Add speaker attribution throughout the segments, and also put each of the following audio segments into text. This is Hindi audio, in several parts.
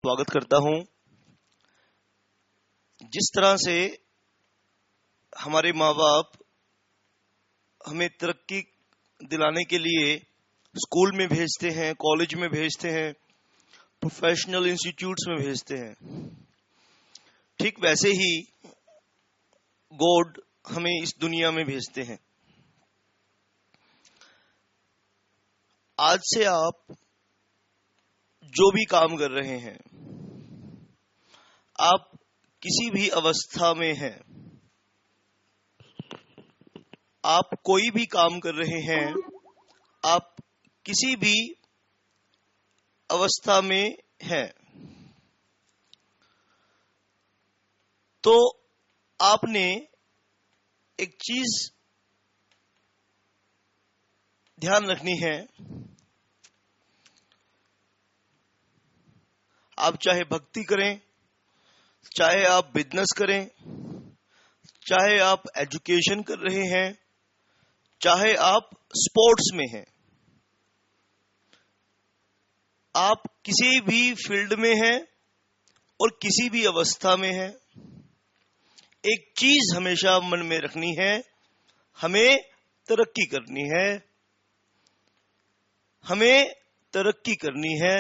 Speaker 1: स्वागत करता हूं। जिस तरह से हमारे माँ बाप हमें तरक्की दिलाने के लिए स्कूल में भेजते हैं, कॉलेज में भेजते हैं, प्रोफेशनल इंस्टीट्यूट्स में भेजते हैं, ठीक वैसे ही गॉड हमें इस दुनिया में भेजते हैं। आज से आप जो भी काम कर रहे हैं, आप किसी भी अवस्था में हैं, आप कोई भी काम कर रहे हैं, आप किसी भी अवस्था में हैं, तो आपने एक चीज ध्यान रखनी है। आप चाहे भक्ति करें, चाहे आप बिजनेस करें, चाहे आप एजुकेशन कर रहे हैं, चाहे आप स्पोर्ट्स में हैं, आप किसी भी फील्ड में हैं और किसी भी अवस्था में हैं, एक चीज हमेशा मन में रखनी है, हमें तरक्की करनी है, हमें तरक्की करनी है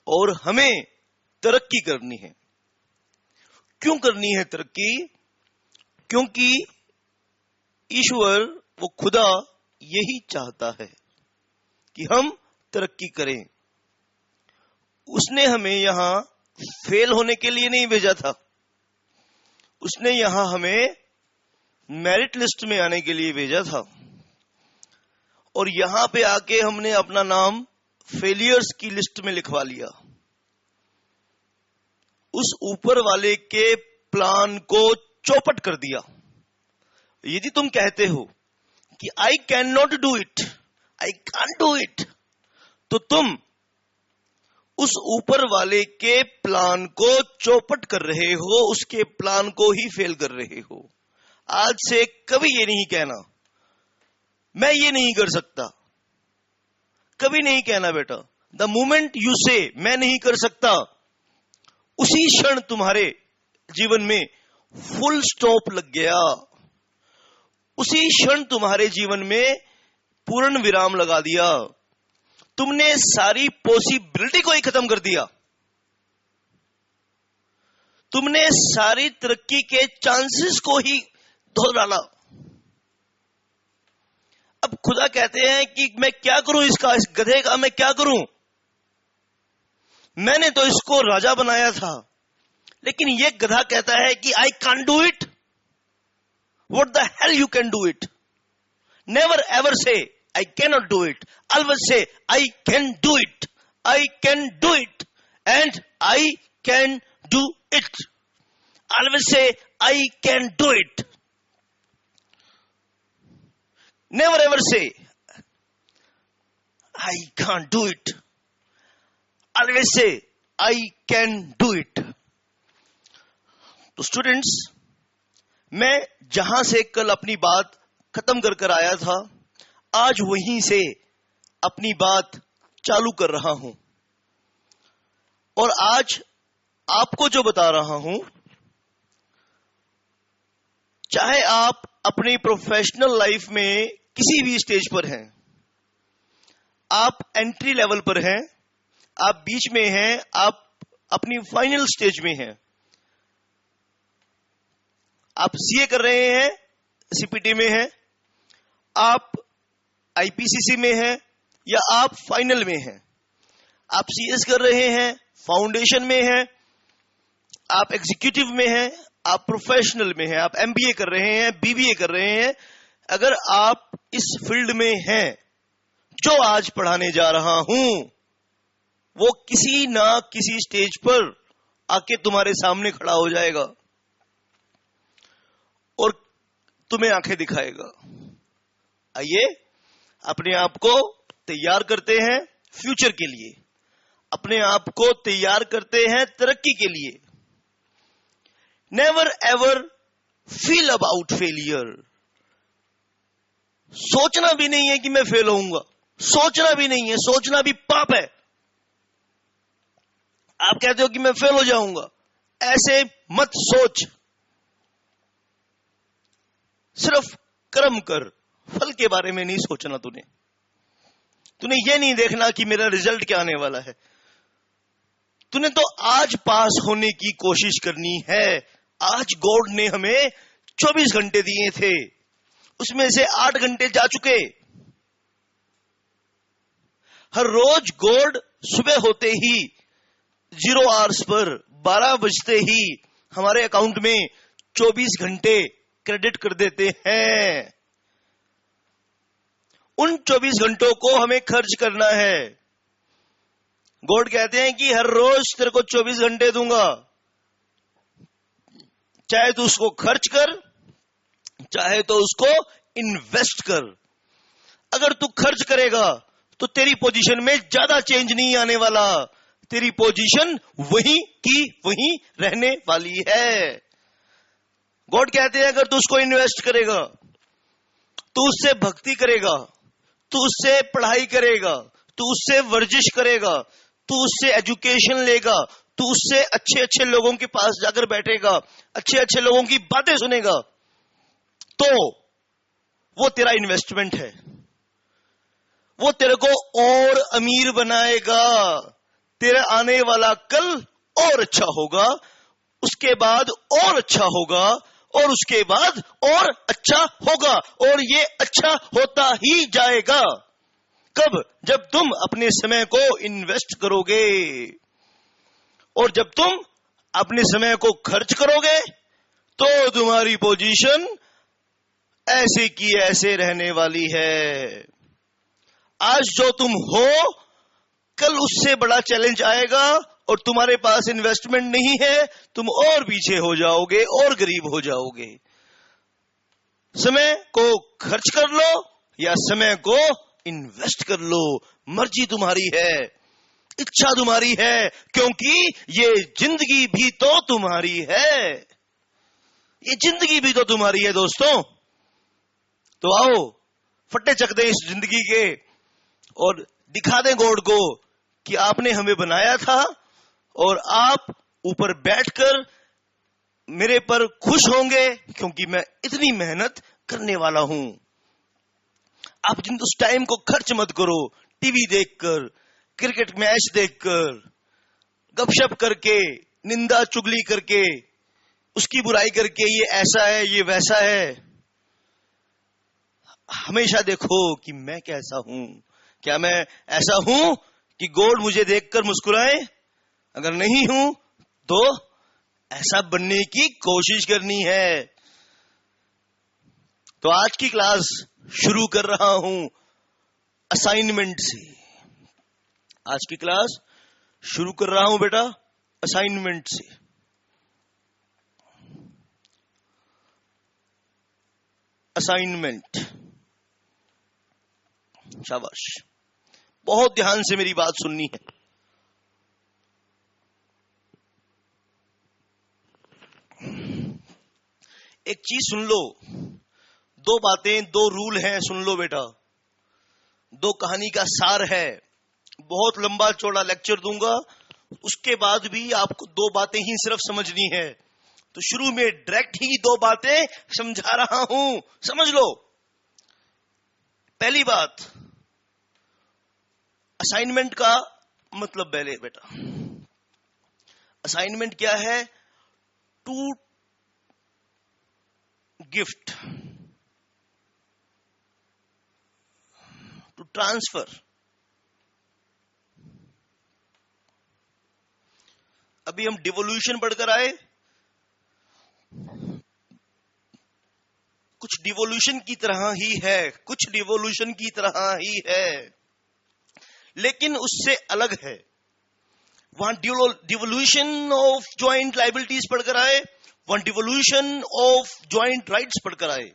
Speaker 1: और हमें तरक्की करनी है। क्यों करनी है तरक्की? क्योंकि ईश्वर, वो खुदा यही चाहता है कि हम तरक्की करें। उसने हमें यहां फेल होने के लिए नहीं भेजा था, उसने यहां हमें मेरिट लिस्ट में आने के लिए भेजा था। और यहां पे आके हमने अपना नाम फेलियर्स की लिस्ट में लिखवा लिया। उस ऊपर वाले के प्लान को चौपट कर दिया। यदि तुम कहते हो कि I can not do it, I can't do it, तो तुम उस ऊपर वाले के प्लान को चौपट कर रहे हो, उसके प्लान को ही फेल कर रहे हो। आज से कभी ये नहीं कहना मैं ये नहीं कर सकता, कभी नहीं कहना बेटा। द मोमेंट यू से मैं नहीं कर सकता, उसी क्षण तुम्हारे जीवन में फुल स्टॉप लग गया, उसी क्षण तुम्हारे जीवन में पूर्ण विराम लगा दिया। तुमने सारी पॉसिबिलिटी को ही खत्म कर दिया, तुमने सारी तरक्की के चांसेस को ही धो डाला। अब खुदा कहते हैं कि मैं क्या करूं, इसका, इस गधे का मैं क्या करूं? मैंने तो इसको राजा बनाया था, लेकिन ये गधा कहता है कि I can't do it. What the hell you can do it? Never ever से I can not do it, always say I can do it, I can do it and I can do it. Always say I can do it. Never ever say, I can't do it. Always say, I can do it. तो स्टूडेंट्स, मैं जहां से कल अपनी बात खत्म कर कर आया था, आज वहीं से अपनी बात चालू कर रहा हूं। और आज आपको जो बता रहा हूं, चाहे आप अपनी प्रोफेशनल लाइफ में किसी भी स्टेज पर हैं, आप एंट्री लेवल पर हैं, आप बीच में हैं, आप अपनी फाइनल स्टेज में हैं, आप सीए कर रहे हैं, सीपीटी में हैं, आप आईपीसीसी में हैं, या आप फाइनल में हैं, आप सीएस कर रहे हैं, फाउंडेशन में हैं, आप एग्जीक्यूटिव में हैं, आप प्रोफेशनल में हैं, आप एमबीए कर रहे हैं, बीबीए कर रहे हैं। अगर आप इस फील्ड में हैं, जो आज पढ़ाने जा रहा हूं, वो किसी ना किसी स्टेज पर आके तुम्हारे सामने खड़ा हो जाएगा और तुम्हें आंखें दिखाएगा। आइए अपने आप को तैयार करते हैं फ्यूचर के लिए, अपने आप को तैयार करते हैं तरक्की के लिए। Never ever feel about failure. सोचना भी नहीं है कि मैं फेल होऊंगा, सोचना भी नहीं है, सोचना भी पाप है। आप कहते हो कि मैं फेल हो जाऊंगा, ऐसे मत सोच। सिर्फ कर्म कर, फल के बारे में नहीं सोचना। तूने ये नहीं देखना कि मेरा रिजल्ट क्या आने वाला है। तूने तो आज पास होने की कोशिश करनी है। आज गॉड ने हमें 24 घंटे दिए थे, उसमें से 8 घंटे जा चुके। हर रोज गॉड सुबह होते ही 0 आवर्स पर 12 बजते ही हमारे अकाउंट में 24 घंटे क्रेडिट कर देते हैं। उन 24 घंटों को हमें खर्च करना है। गॉड कहते हैं कि हर रोज तेरे को 24 घंटे दूंगा, चाहे तू उसको खर्च कर, चाहे तो उसको इन्वेस्ट कर। अगर तू खर्च करेगा तो तेरी पोजीशन में ज्यादा चेंज नहीं आने वाला, तेरी पोजीशन वही की वही रहने वाली है। गॉड कहते हैं अगर तू उसको इन्वेस्ट करेगा, तू उससे भक्ति करेगा, तू उससे पढ़ाई करेगा, तू उससे वर्जिश करेगा, तू उससे एजुकेशन लेगा, तू उससे अच्छे अच्छे लोगों के पास जाकर बैठेगा, अच्छे अच्छे लोगों की बातें सुनेगा, तो वो तेरा इन्वेस्टमेंट है। वो तेरे को और अमीर बनाएगा। तेरा आने वाला कल और अच्छा होगा, उसके बाद और अच्छा होगा, और उसके बाद और अच्छा होगा, और ये अच्छा होता ही जाएगा। कब? जब तुम अपने समय को इन्वेस्ट करोगे, और जब तुम अपने समय को खर्च करोगे तो तुम्हारी पोजीशन ऐसे की ऐसे रहने वाली है। आज जो तुम हो, कल उससे बड़ा चैलेंज आएगा और तुम्हारे पास इन्वेस्टमेंट नहीं है, तुम और पीछे हो जाओगे और गरीब हो जाओगे। समय को खर्च कर लो या समय को इन्वेस्ट कर लो, मर्जी तुम्हारी है, इच्छा तुम्हारी है, क्योंकि ये जिंदगी भी तो तुम्हारी है। ये जिंदगी भी तो तुम्हारी है दोस्तों। तो आओ फट्टे चक दें इस जिंदगी के और दिखा दें गॉड को कि आपने हमें बनाया था और आप ऊपर बैठकर मेरे पर खुश होंगे क्योंकि मैं इतनी मेहनत करने वाला हूं। आप जिन उस टाइम को खर्च मत करो टीवी देखकर, क्रिकेट मैच देखकर, गपशप करके, निंदा चुगली करके, उसकी बुराई करके, ये ऐसा है ये वैसा है। हमेशा देखो कि मैं कैसा हूं। क्या मैं ऐसा हूं कि गॉड मुझे देखकर मुस्कुराए? अगर नहीं हूं तो ऐसा बनने की कोशिश करनी है। तो आज की क्लास शुरू कर रहा हूं असाइनमेंट से। आज की क्लास शुरू कर रहा हूं बेटा असाइनमेंट से। असाइनमेंट, शाबाश, बहुत ध्यान से मेरी बात सुननी है। एक चीज सुन लो, 2 बातें, 2 रूल हैं, सुन लो बेटा। 2 कहानी का सार है। बहुत लंबा चौड़ा लेक्चर दूंगा, उसके बाद भी आपको 2 बातें ही सिर्फ समझनी है। तो शुरू में डायरेक्ट ही 2 बातें समझा रहा हूं, समझ लो। पहली बात, असाइनमेंट का मतलब पहले बेटा, असाइनमेंट क्या है? To gift, to transfer. अभी हम डिवोल्यूशन पढ़कर आए, कुछ डिवोल्यूशन की तरह ही है, कुछ डिवोल्यूशन की तरह ही है, लेकिन उससे अलग है। वहां डिवोल्यूशन ऑफ ज्वाइंट लायबिलिटीज पढ़कर आए, वहां डिवोल्यूशन ऑफ ज्वाइंट राइट्स पढ़कर आए,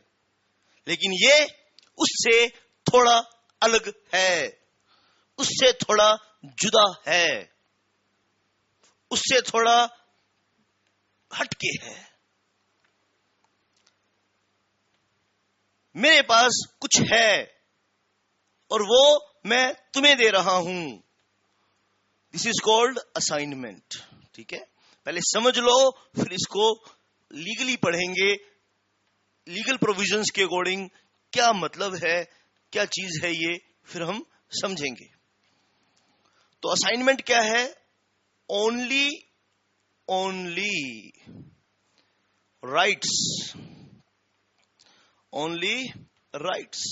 Speaker 1: लेकिन ये उससे थोड़ा अलग है, उससे थोड़ा जुदा है, उससे थोड़ा हटके है। मेरे पास कुछ है और वो मैं तुम्हें दे रहा हूं। This is called assignment. ठीक है, पहले समझ लो, फिर इसको लीगली पढ़ेंगे, लीगल प्रोविजंस के अकॉर्डिंग क्या मतलब है, क्या चीज है ये, फिर हम समझेंगे. तो असाइनमेंट क्या है? Only rights, only rights,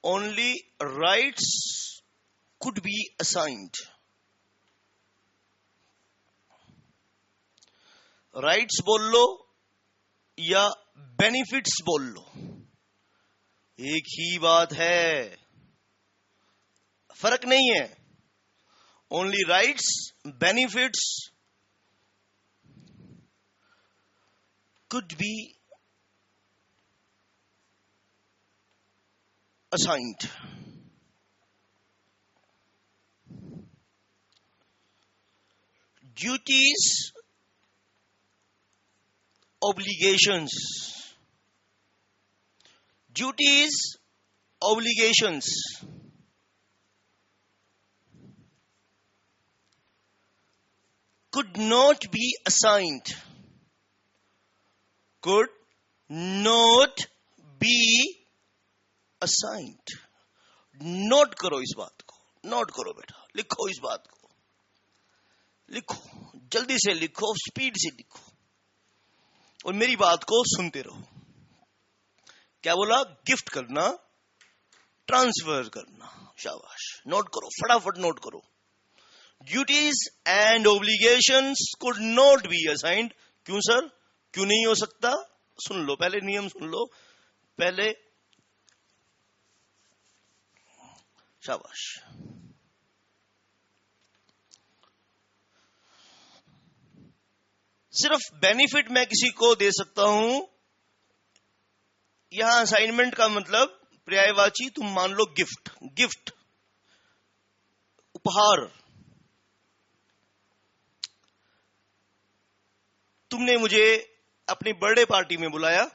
Speaker 1: only rights could be assigned. Rights बोल लो या बेनिफिट्स बोल लो, एक ही बात है, फर्क नहीं है. Only rights, benefits could be assigned. Duties, obligations. Duties, obligations could not be assigned. Could not be assigned. Note करो इस बात को, नोट करो बेटा, लिखो इस बात को, लिखो, जल्दी से लिखो, स्पीड से लिखो, और मेरी बात को सुनते रहो. क्या बोला? गिफ्ट करना, ट्रांसफर करना. शाबाश, नोट करो, फटाफट नोट करो. Duties and obligations could not be assigned. क्यों सर, क्यों नहीं हो सकता? सुन लो, पहले नियम सुन लो पहले. शाबाश. सिर्फ बेनिफिट मैं किसी को दे सकता हूं. यहां असाइनमेंट का मतलब पर्यायवाची, तुम मान लो गिफ्ट, गिफ्ट उपहार. तुमने मुझे अपनी बर्थडे पार्टी में बुलाया,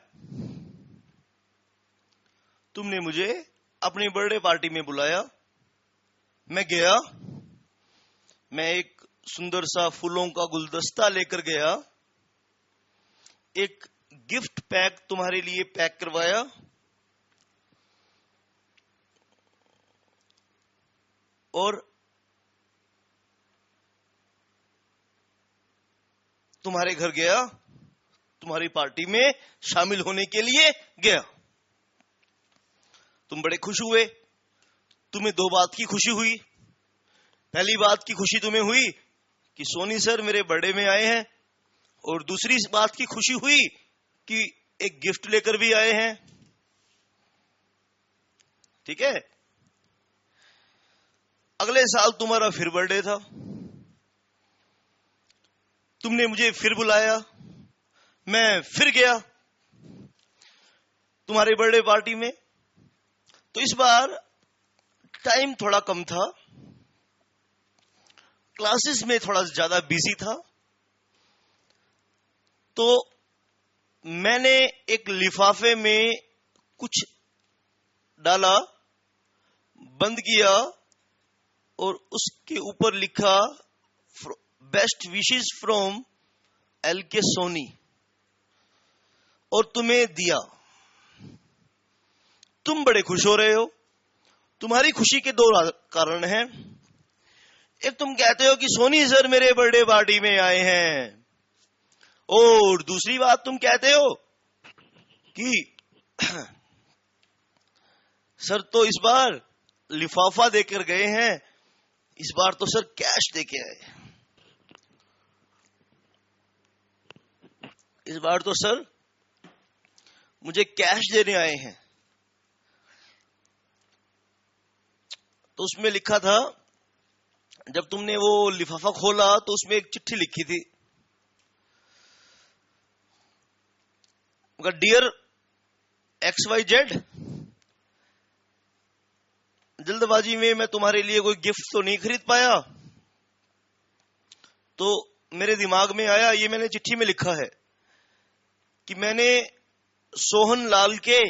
Speaker 1: तुमने मुझे अपनी बर्थडे पार्टी में बुलाया, मैं गया, मैं एक सुंदर सा फूलों का गुलदस्ता लेकर गया, एक गिफ्ट पैक तुम्हारे लिए पैक करवाया, और तुम्हारे घर गया, तुम्हारी पार्टी में शामिल होने के लिए गया. तुम बड़े खुश हुए. तुम्हें दो बात की खुशी हुई. पहली बात की खुशी तुम्हें हुई कि सोनी सर मेरे बर्थडे में आए हैं, और दूसरी बात की खुशी हुई कि एक गिफ्ट लेकर भी आए हैं. ठीक है. अगले साल तुम्हारा फिर बर्थडे था, तुमने मुझे फिर बुलाया, मैं फिर गया तुम्हारे बर्थडे पार्टी में. तो इस बार टाइम थोड़ा कम था, क्लासेस में थोड़ा ज्यादा बिजी था, तो मैंने एक लिफाफे में कुछ डाला, बंद किया, और उसके ऊपर लिखा best wishes from LK Soni, और तुम्हें दिया. तुम बड़े खुश हो रहे हो. तुम्हारी खुशी के दो कारण हैं. एक, तुम कहते हो कि सोनी सर मेरे बर्थडे पार्टी में आए हैं, और दूसरी बात तुम कहते हो कि सर तो इस बार लिफाफा देकर गए हैं, इस बार तो सर कैश देके आए, इस बार तो सर मुझे कैश देने आए हैं. तो उसमें लिखा था, जब तुमने वो लिफाफा खोला तो उसमें एक चिट्ठी लिखी थी, डियर XYZ, जल्दबाजी में मैं तुम्हारे लिए कोई गिफ्ट तो नहीं खरीद पाया, तो मेरे दिमाग में आया, ये मैंने चिट्ठी में लिखा है कि मैंने सोहन लाल के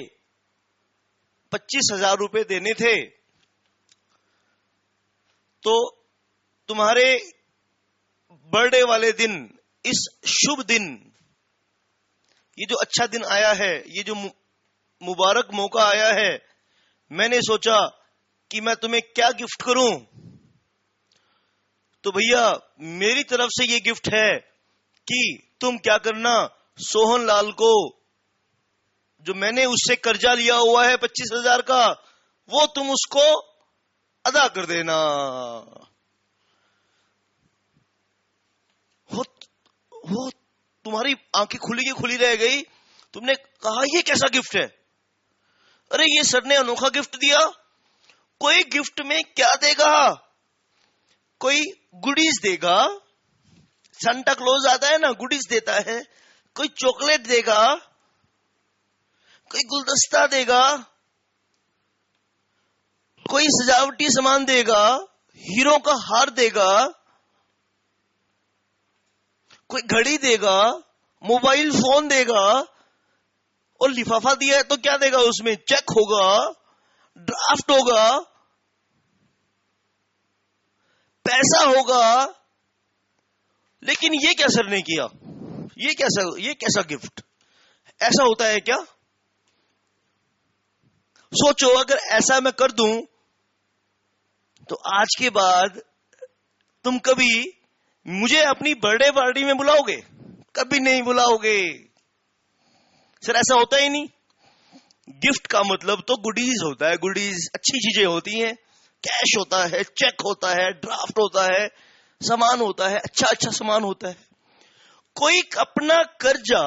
Speaker 1: 25,000 रुपए देने थे, तो तुम्हारे बर्थडे वाले दिन, इस शुभ दिन, ये जो अच्छा दिन आया है, ये जो मुबारक मौका आया है, मैंने सोचा कि मैं तुम्हें क्या गिफ्ट करूं। तो भैया मेरी तरफ से ये गिफ्ट है कि तुम क्या करना, सोहन लाल को, जो मैंने उससे कर्जा लिया हुआ है 25,000 का, वो तुम उसको अदा कर देना। वो तुम्हारी आंखें खुली की खुली रह गई। तुमने कहा ये कैसा गिफ्ट है? अरे ये सर ने अनोखा गिफ्ट दिया। कोई गिफ्ट में क्या देगा? कोई गुडीज देगा। सांता क्लॉज आता है ना, गुडीज देता है। कोई चॉकलेट देगा, कोई गुलदस्ता देगा, कोई सजावटी सामान देगा, हीरो का हार देगा, कोई घड़ी देगा, मोबाइल फोन देगा। और लिफाफा दिया है तो क्या देगा? उसमें चेक होगा, ड्राफ्ट होगा, पैसा होगा। लेकिन ये क्या सर ने किया? ये कैसा गिफ्ट? ऐसा होता है क्या? सोचो, अगर ऐसा मैं कर दूं तो आज के बाद तुम कभी मुझे अपनी बर्थडे पार्टी में बुलाओगे? कभी नहीं बुलाओगे। सर ऐसा होता ही नहीं। गिफ्ट का मतलब तो गुडीज होता है। गुडीज अच्छी चीजें होती हैं। कैश होता है, चेक होता है, ड्राफ्ट होता है, सामान होता है, अच्छा सामान होता है। कोई अपना कर्जा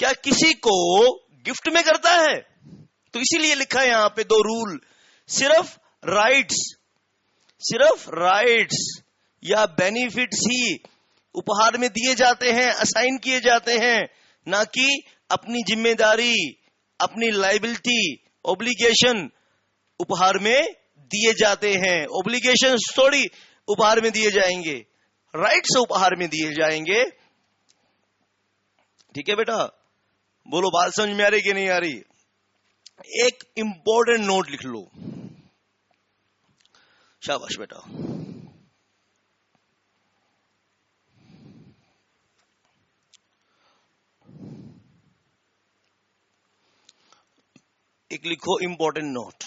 Speaker 1: क्या किसी को गिफ्ट में करता है? तो इसीलिए लिखा है यहां पे 2 रूल। सिर्फ राइट्स या बेनिफिट्स ही उपहार में दिए जाते हैं, असाइन किए जाते हैं, ना कि अपनी जिम्मेदारी, अपनी लायबिलिटी, ऑब्लिगेशन उपहार में दिए जाते हैं। ऑब्लिगेशन थोड़ी उपहार में दिए जाएंगे, राइट्स उपहार में दिए जाएंगे। ठीक है बेटा, बोलो बात समझ में आ रही कि नहीं आ रही? एक इंपॉर्टेंट नोट लिख लो। शाबाश बेटा। एक लिखो इंपॉर्टेंट नोट।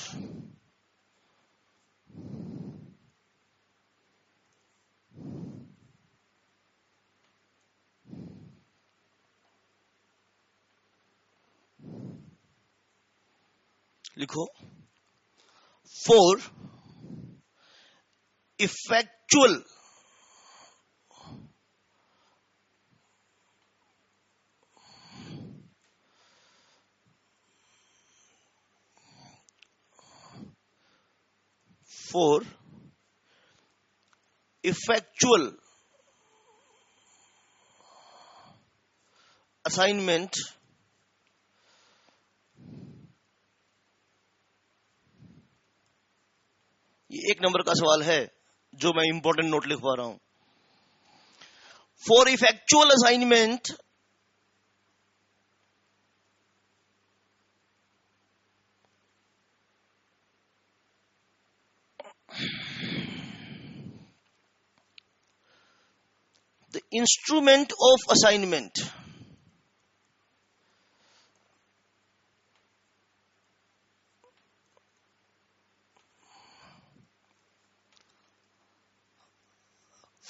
Speaker 1: लिखो, फॉर इफेक्चुअल असाइनमेंट ये 1 नंबर का सवाल है जो मैं इंपॉर्टेंट नोट लिखवा रहा हूं। For effectual assignment the instrument of assignment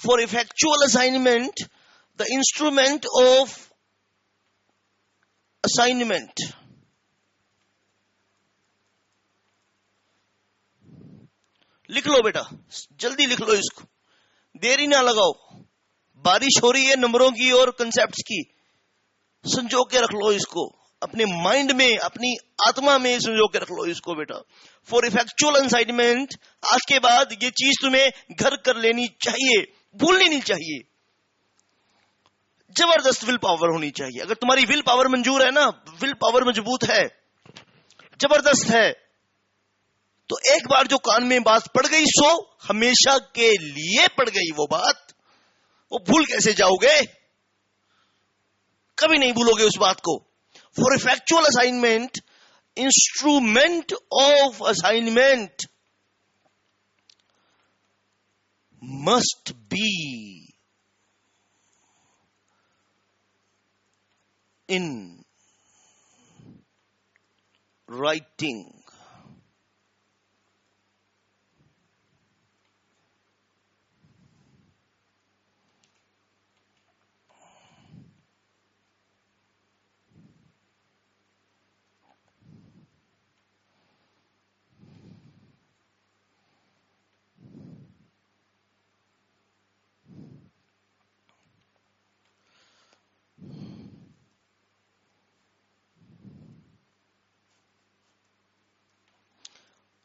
Speaker 1: for effectual assignment, the instrument of assignment लिख लो बेटा, जल्दी लिख लो इसको, देरी ना लगाओ। बारिश हो रही है नंबरों की और कंसेप्ट्स की, संजो के रख लो इसको अपने माइंड में, अपनी आत्मा में संजो के रख लो इसको बेटा। फॉर इफेक्चुअल असाइनमेंट, आज के बाद ये चीज तुम्हें घर कर लेनी चाहिए, भूलनी नहीं चाहिए। जबरदस्त विल पावर होनी चाहिए। अगर तुम्हारी विल पावर मंजूर है ना, विल पावर मजबूत है, जबरदस्त है, तो एक बार जो कान में बात पड़ गई सो हमेशा के लिए पड़ गई। वो बात वो भूल कैसे जाओगे? कभी नहीं भूलोगे उस बात को। For effectual assignment, instrument of assignment, must be in writing.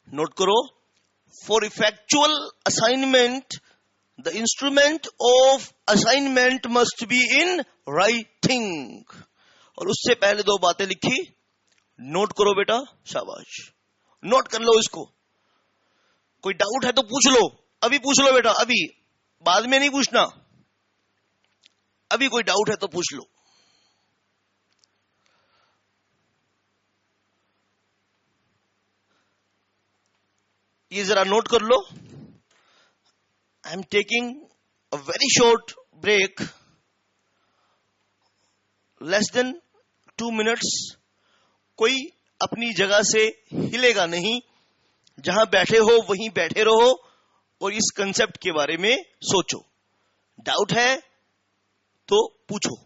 Speaker 1: Note करो, for effectual assignment the instrument of assignment must be in writing. और उससे पहले दो बातें लिखी, नोट करो बेटा, शाबाश, नोट कर लो इसको। कोई डाउट है तो पूछ लो, अभी पूछ लो बेटा, अभी, बाद में नहीं पूछना, अभी कोई डाउट है तो पूछ लो। ये जरा नोट कर लो। I am taking a very short break, less than 2 minutes. कोई अपनी जगह से हिलेगा नहीं, जहां बैठे हो वहीं बैठे रहो और इस कंसेप्ट के बारे में सोचो। डाउट है तो पूछो।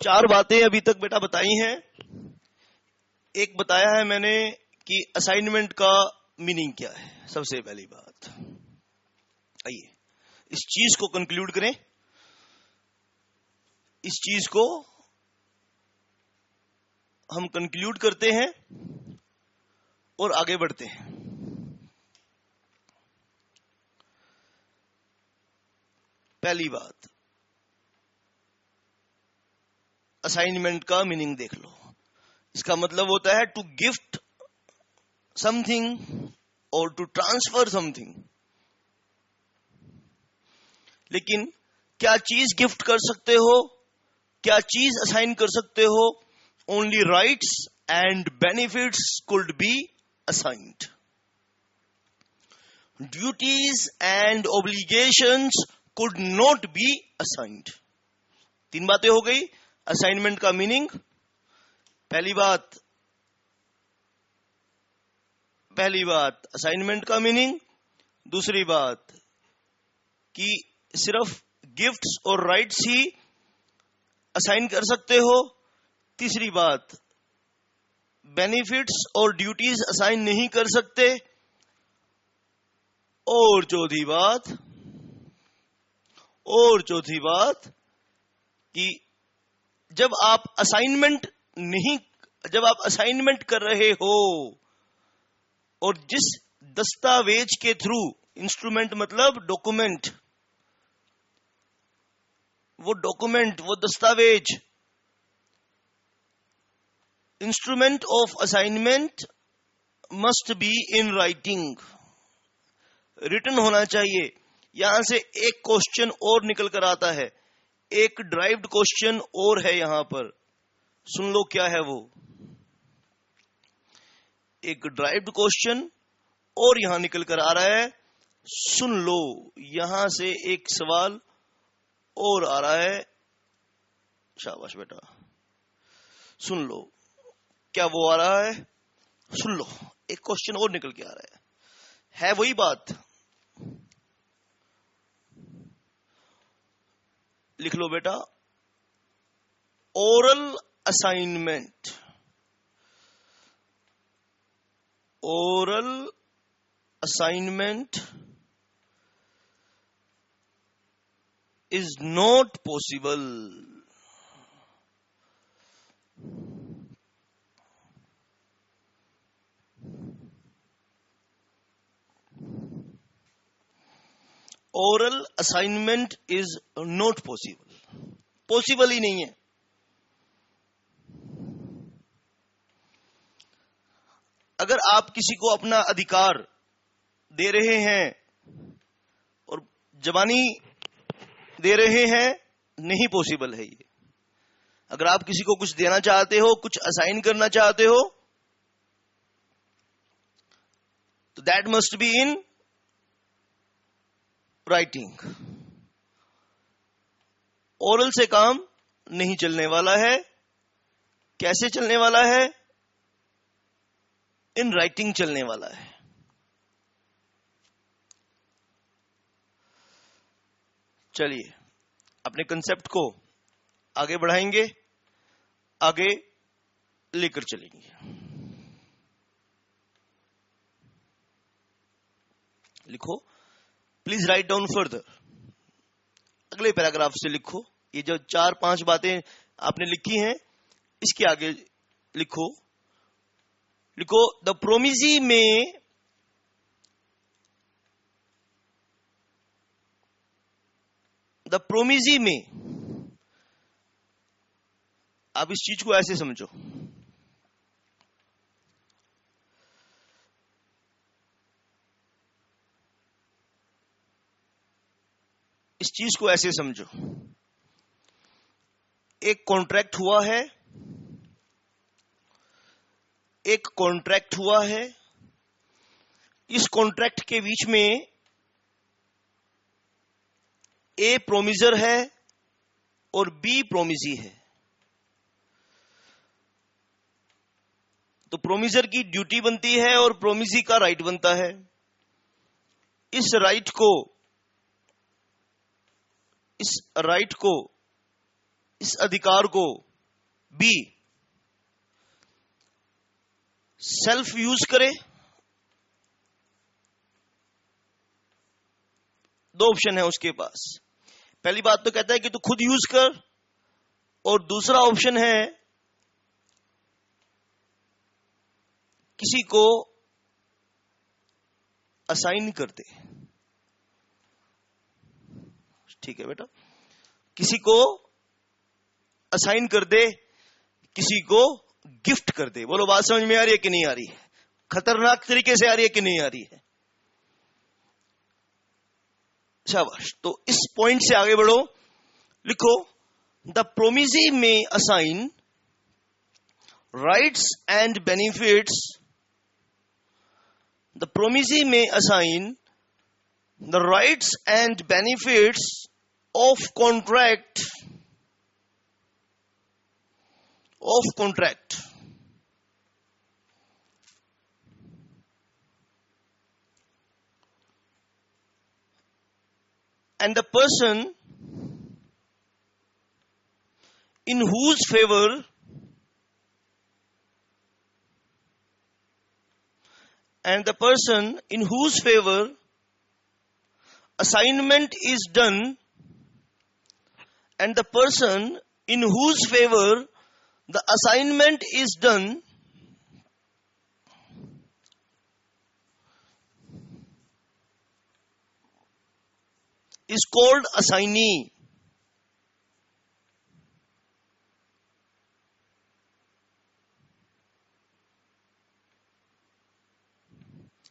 Speaker 1: चार बातें अभी तक बेटा बताई हैं। एक बताया है मैंने कि असाइनमेंट का मीनिंग क्या है। सबसे पहली बात, आइए इस चीज को कंक्लूड करें, इस चीज को हम कंक्लूड करते हैं और आगे बढ़ते हैं। पहली बात, असाइनमेंट का मीनिंग देख लो। इसका मतलब होता है टू गिफ्ट समथिंग और टू ट्रांसफर समथिंग। लेकिन क्या चीज गिफ्ट कर सकते हो, क्या चीज असाइन कर सकते हो? Only rights and benefits could be assigned. Duties and obligations could not be assigned. 3 बातें हो गई असाइनमेंट का मीनिंग। पहली बात असाइनमेंट का मीनिंग, दूसरी बात कि सिर्फ गिफ्ट्स और राइट्स ही असाइन कर सकते हो। तीसरी बात, बेनिफिट्स और ड्यूटीज असाइन नहीं कर सकते। और चौथी बात कि जब आप असाइनमेंट कर रहे हो और जिस दस्तावेज के थ्रू, इंस्ट्रूमेंट मतलब डॉक्यूमेंट, वो दस्तावेज, instrument of assignment must be in writing, written होना चाहिए। यहां से एक क्वेश्चन और निकल कर आता है, एक ड्राइव्ड क्वेश्चन और है यहां पर, सुन लो क्या है वो। एक ड्राइव्ड क्वेश्चन और यहां निकल कर आ रहा है, सुन लो। यहां से एक सवाल और आ रहा है, शाबाश बेटा, सुन लो क्या वो आ रहा है, सुन लो, एक क्वेश्चन और निकल के आ रहा है वही बात। लिख लो बेटा, oral assignment, oral assignment is not possible. Oral assignment is not possible ही नहीं है। अगर आप किसी को अपना अधिकार दे रहे हैं और जबानी दे रहे हैं, नहीं पॉसिबल है ये। अगर आप किसी को कुछ देना चाहते हो, कुछ असाइन करना चाहते हो, तो that must be in writing. Oral से काम नहीं चलने वाला है। कैसे चलने वाला है? इन राइटिंग चलने वाला है। चलिए अपने कंसेप्ट को आगे बढ़ाएंगे, आगे लेकर चलेंगे। लिखो, प्लीज राइट डाउन फर्दर। अगले पैराग्राफ से लिखो, ये जो 4-5 बातें आपने लिखी हैं, इसके आगे लिखो। द प्रोमिजी में आप इस चीज को ऐसे समझो, इस चीज को ऐसे समझो, एक कॉन्ट्रैक्ट हुआ है, इस कॉन्ट्रैक्ट के बीच में ए प्रोमिजर है और बी प्रोमिजी है। तो प्रोमिजर की ड्यूटी बनती है और प्रोमिजी का राइट बनता है। इस अधिकार को बी सेल्फ यूज करे। 2 ऑप्शन है उसके पास। पहली बात तो कहता है कि तू खुद यूज कर, और दूसरा ऑप्शन है किसी को असाइन कर दे। ठीक है बेटा, किसी को असाइन कर दे, किसी को गिफ्ट कर दे। बोलो बात समझ में आ रही है कि नहीं आ रही है? खतरनाक तरीके से आ रही है कि नहीं आ रही है? शाबाश। तो इस पॉइंट से आगे बढ़ो। लिखो, the promisee may assign rights and benefits. The promisee may assign the rights and benefits of contract and the person in whose favor assignment is done, and the person in whose favor the assignment is done is called assignee.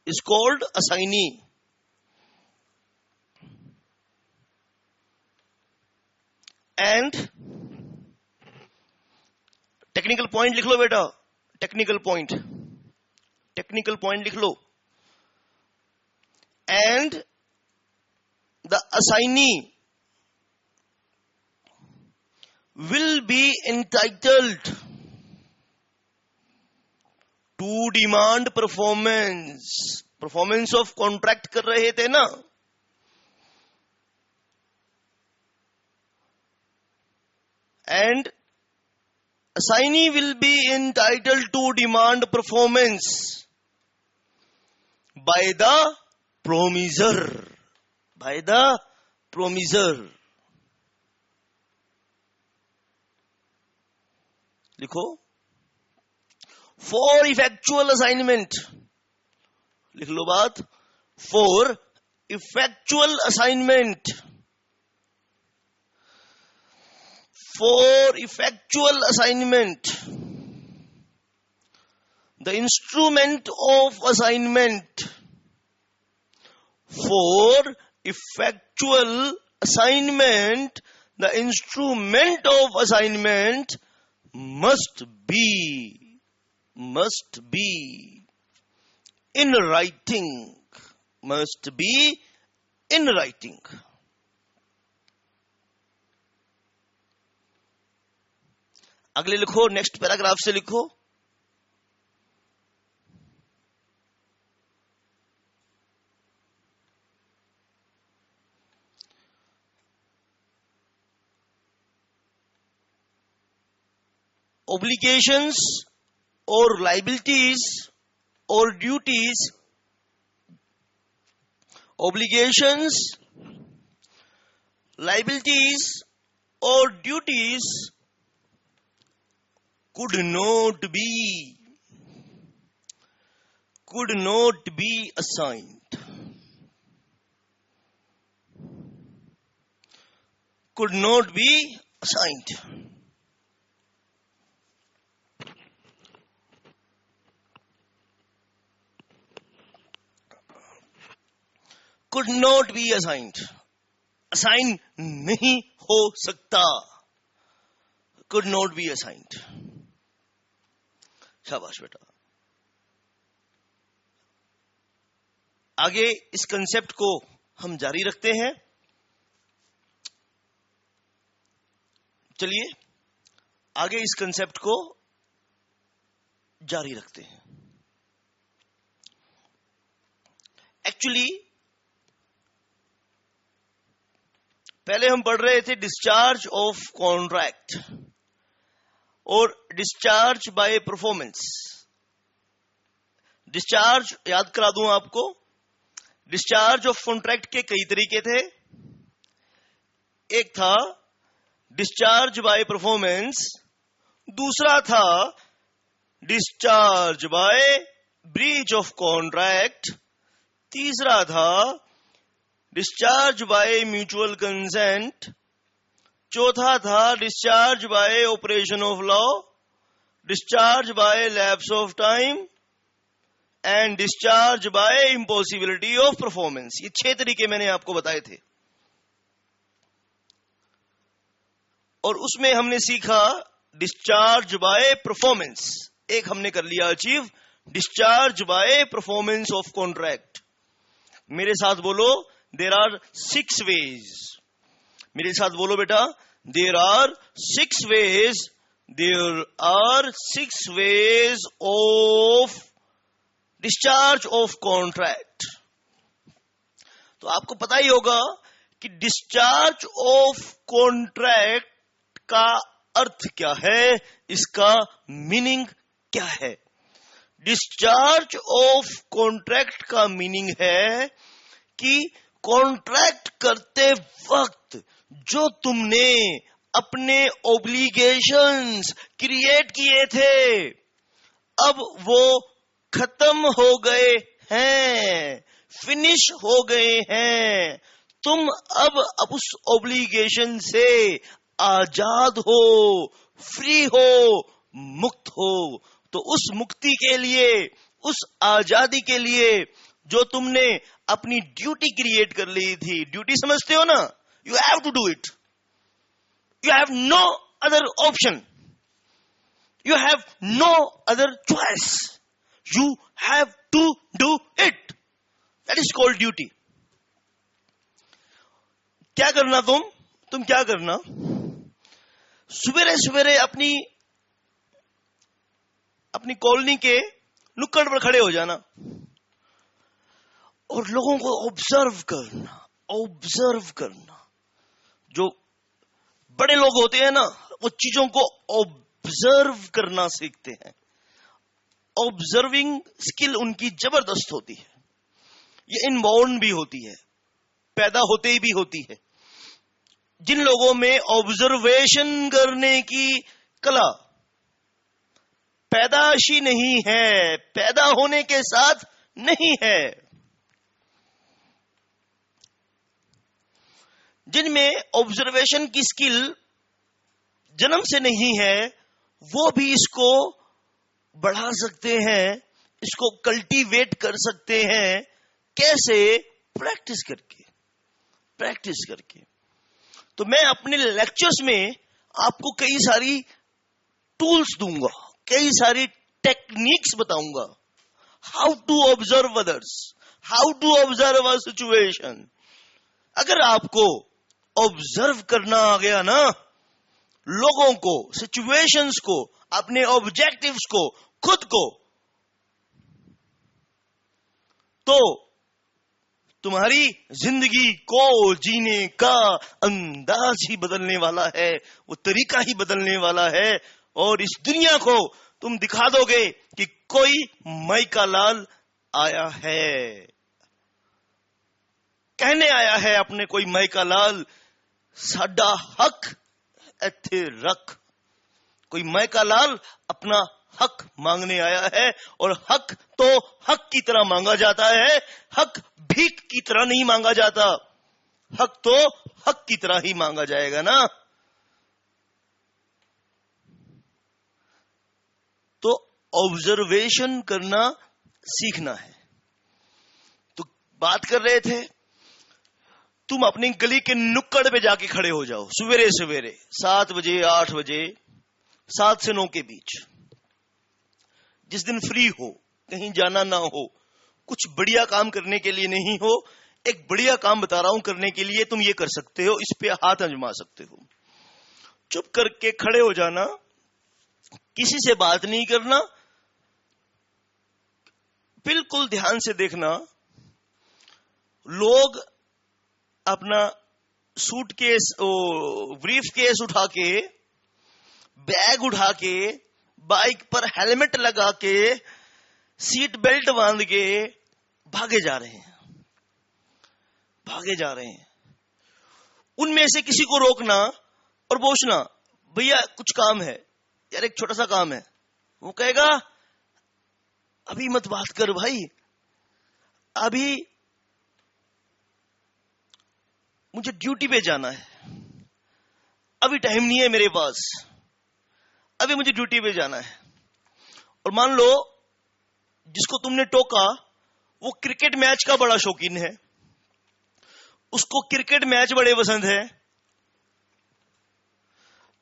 Speaker 1: Is called assignee. And technical point लिख लो बेटा, टेक्निकल पॉइंट लिख लो. And the assignee will be entitled to demand performance of contract कर रहे थे ना, and assignee will be entitled to demand performance by the promisor. लिखो, for effectual assignment. लिख लो बात, for effectual assignment. For effectual assignment, the instrument of assignment. For effectual assignment, the instrument of assignment must be in writing. Must be in writing. अगले लिखो, नेक्स्ट पैराग्राफ से लिखो. Obligations or liabilities or duties. Obligations, liabilities or duties could not be assigned. Could not be assigned. Could not be assigned. Assign नहीं हो सकता. Could not be assigned. शाबाश बेटा. आगे इस कंसेप्ट को हम जारी रखते हैं. चलिए आगे इस कंसेप्ट को जारी रखते हैं. एक्चुअली पहले हम पढ़ रहे थे डिस्चार्ज ऑफ कॉन्ट्रैक्ट और डिस्चार्ज बाय परफॉर्मेंस. डिस्चार्ज याद करा दूं आपको, डिस्चार्ज ऑफ कॉन्ट्रैक्ट के कई तरीके थे. एक था डिस्चार्ज बाय परफॉर्मेंस, दूसरा था discharge by breach of contract, तीसरा था डिस्चार्ज बाय म्यूचुअल कंसेंट, चौथा था discharge by operation of law, discharge by lapse of time and discharge by impossibility of performance. ये 6 तरीके मैंने आपको बताए थे. और उसमें हमने सीखा डिस्चार्ज बाय परफॉर्मेंस. एक हमने कर लिया achieve, discharge by performance of contract. मेरे साथ बोलो, देयर आर 6 ways. मेरे साथ बोलो बेटा, there are 6 ways. There are 6 ways of discharge of contract. तो आपको पता ही होगा कि डिस्चार्ज ऑफ कॉन्ट्रैक्ट का अर्थ क्या है, इसका मीनिंग क्या है। डिस्चार्ज ऑफ कॉन्ट्रैक्ट का मीनिंग है कि कॉन्ट्रैक्ट करते वक्त जो तुमने अपने ऑब्लिगेशंस क्रिएट किए थे, अब वो खत्म हो गए हैं, फिनिश हो गए हैं। तुम अब उस ऑब्लिगेशन से आजाद हो, फ्री हो, मुक्त हो। तो उस मुक्ति के लिए, उस आजादी के लिए जो तुमने अपनी ड्यूटी क्रिएट कर ली थी, ड्यूटी समझते हो ना, you have to do it, you have no other option, you have no other choice, you have to do it, that is called duty. क्या करना तुम क्या करना, सवेरे सवेरे अपनी कॉलोनी के नुक्कड़ पर खड़े हो जाना और लोगों को ऑब्जर्व करना। जो बड़े लोग होते हैं ना, वो चीजों को ऑब्जर्व करना सीखते हैं। ऑब्जर्विंग स्किल उनकी जबरदस्त होती है। ये इनबॉर्न भी होती है, पैदा होते ही भी होती है। जिन लोगों में ऑब्जर्वेशन करने की कला पैदाशी नहीं है, पैदा होने के साथ नहीं है, जिनमें ऑब्जर्वेशन की स्किल जन्म से नहीं है, वो भी इसको बढ़ा सकते हैं, इसको कल्टीवेट कर सकते हैं। कैसे? प्रैक्टिस करके। तो मैं अपने लेक्चर्स में आपको कई सारी टूल्स दूंगा, कई सारी टेक्निक्स बताऊंगा, how to observe others, how to observe a situation. अगर आपको ऑब्जर्व करना आ गया ना, लोगों को, सिचुएशंस को, अपने ऑब्जेक्टिव्स को, खुद को, तो तुम्हारी जिंदगी को जीने का अंदाज ही बदलने वाला है, वो तरीका ही बदलने वाला है। और इस दुनिया को तुम दिखा दोगे कि कोई माइका लाल आया है, कहने आया है अपने कोई माइका लाल, साडा हक इत्थे रख। कोई माइका लाल अपना हक मांगने आया है, और हक तो हक की तरह मांगा जाता है, हक भीख की तरह नहीं मांगा जाता, हक तो हक की तरह ही मांगा जाएगा ना। तो ऑब्जर्वेशन करना सीखना है। तो बात कर रहे थे, तुम अपनी गली के नुक्कड़ पे जाके खड़े हो जाओ सवेरे सवेरे 7 बजे 8 बजे, 7 से 9 के बीच। जिस दिन फ्री हो, कहीं जाना ना हो, कुछ बढ़िया काम करने के लिए नहीं हो, एक बढ़िया काम बता रहा हूं करने के लिए, तुम ये कर सकते हो, इस पे हाथ आजमा सकते हो। चुप करके खड़े हो जाना, किसी से बात नहीं करना, बिल्कुल ध्यान से देखना। लोग अपना सूटकेस, ब्रीफ केस उठा के, बैग उठा के, बाइक पर हेलमेट लगा के, सीट बेल्ट बांध के भागे जा रहे हैं। उनमें से किसी को रोकना और पूछना, भैया कुछ काम है यार, एक छोटा सा काम है। वो कहेगा, अभी मत बात कर भाई, अभी मुझे ड्यूटी पे जाना है, अभी टाइम नहीं है मेरे पास, अभी मुझे ड्यूटी पे जाना है। और मान लो जिसको तुमने टोका वो क्रिकेट मैच का बड़ा शौकीन है, उसको क्रिकेट मैच बड़े पसंद है।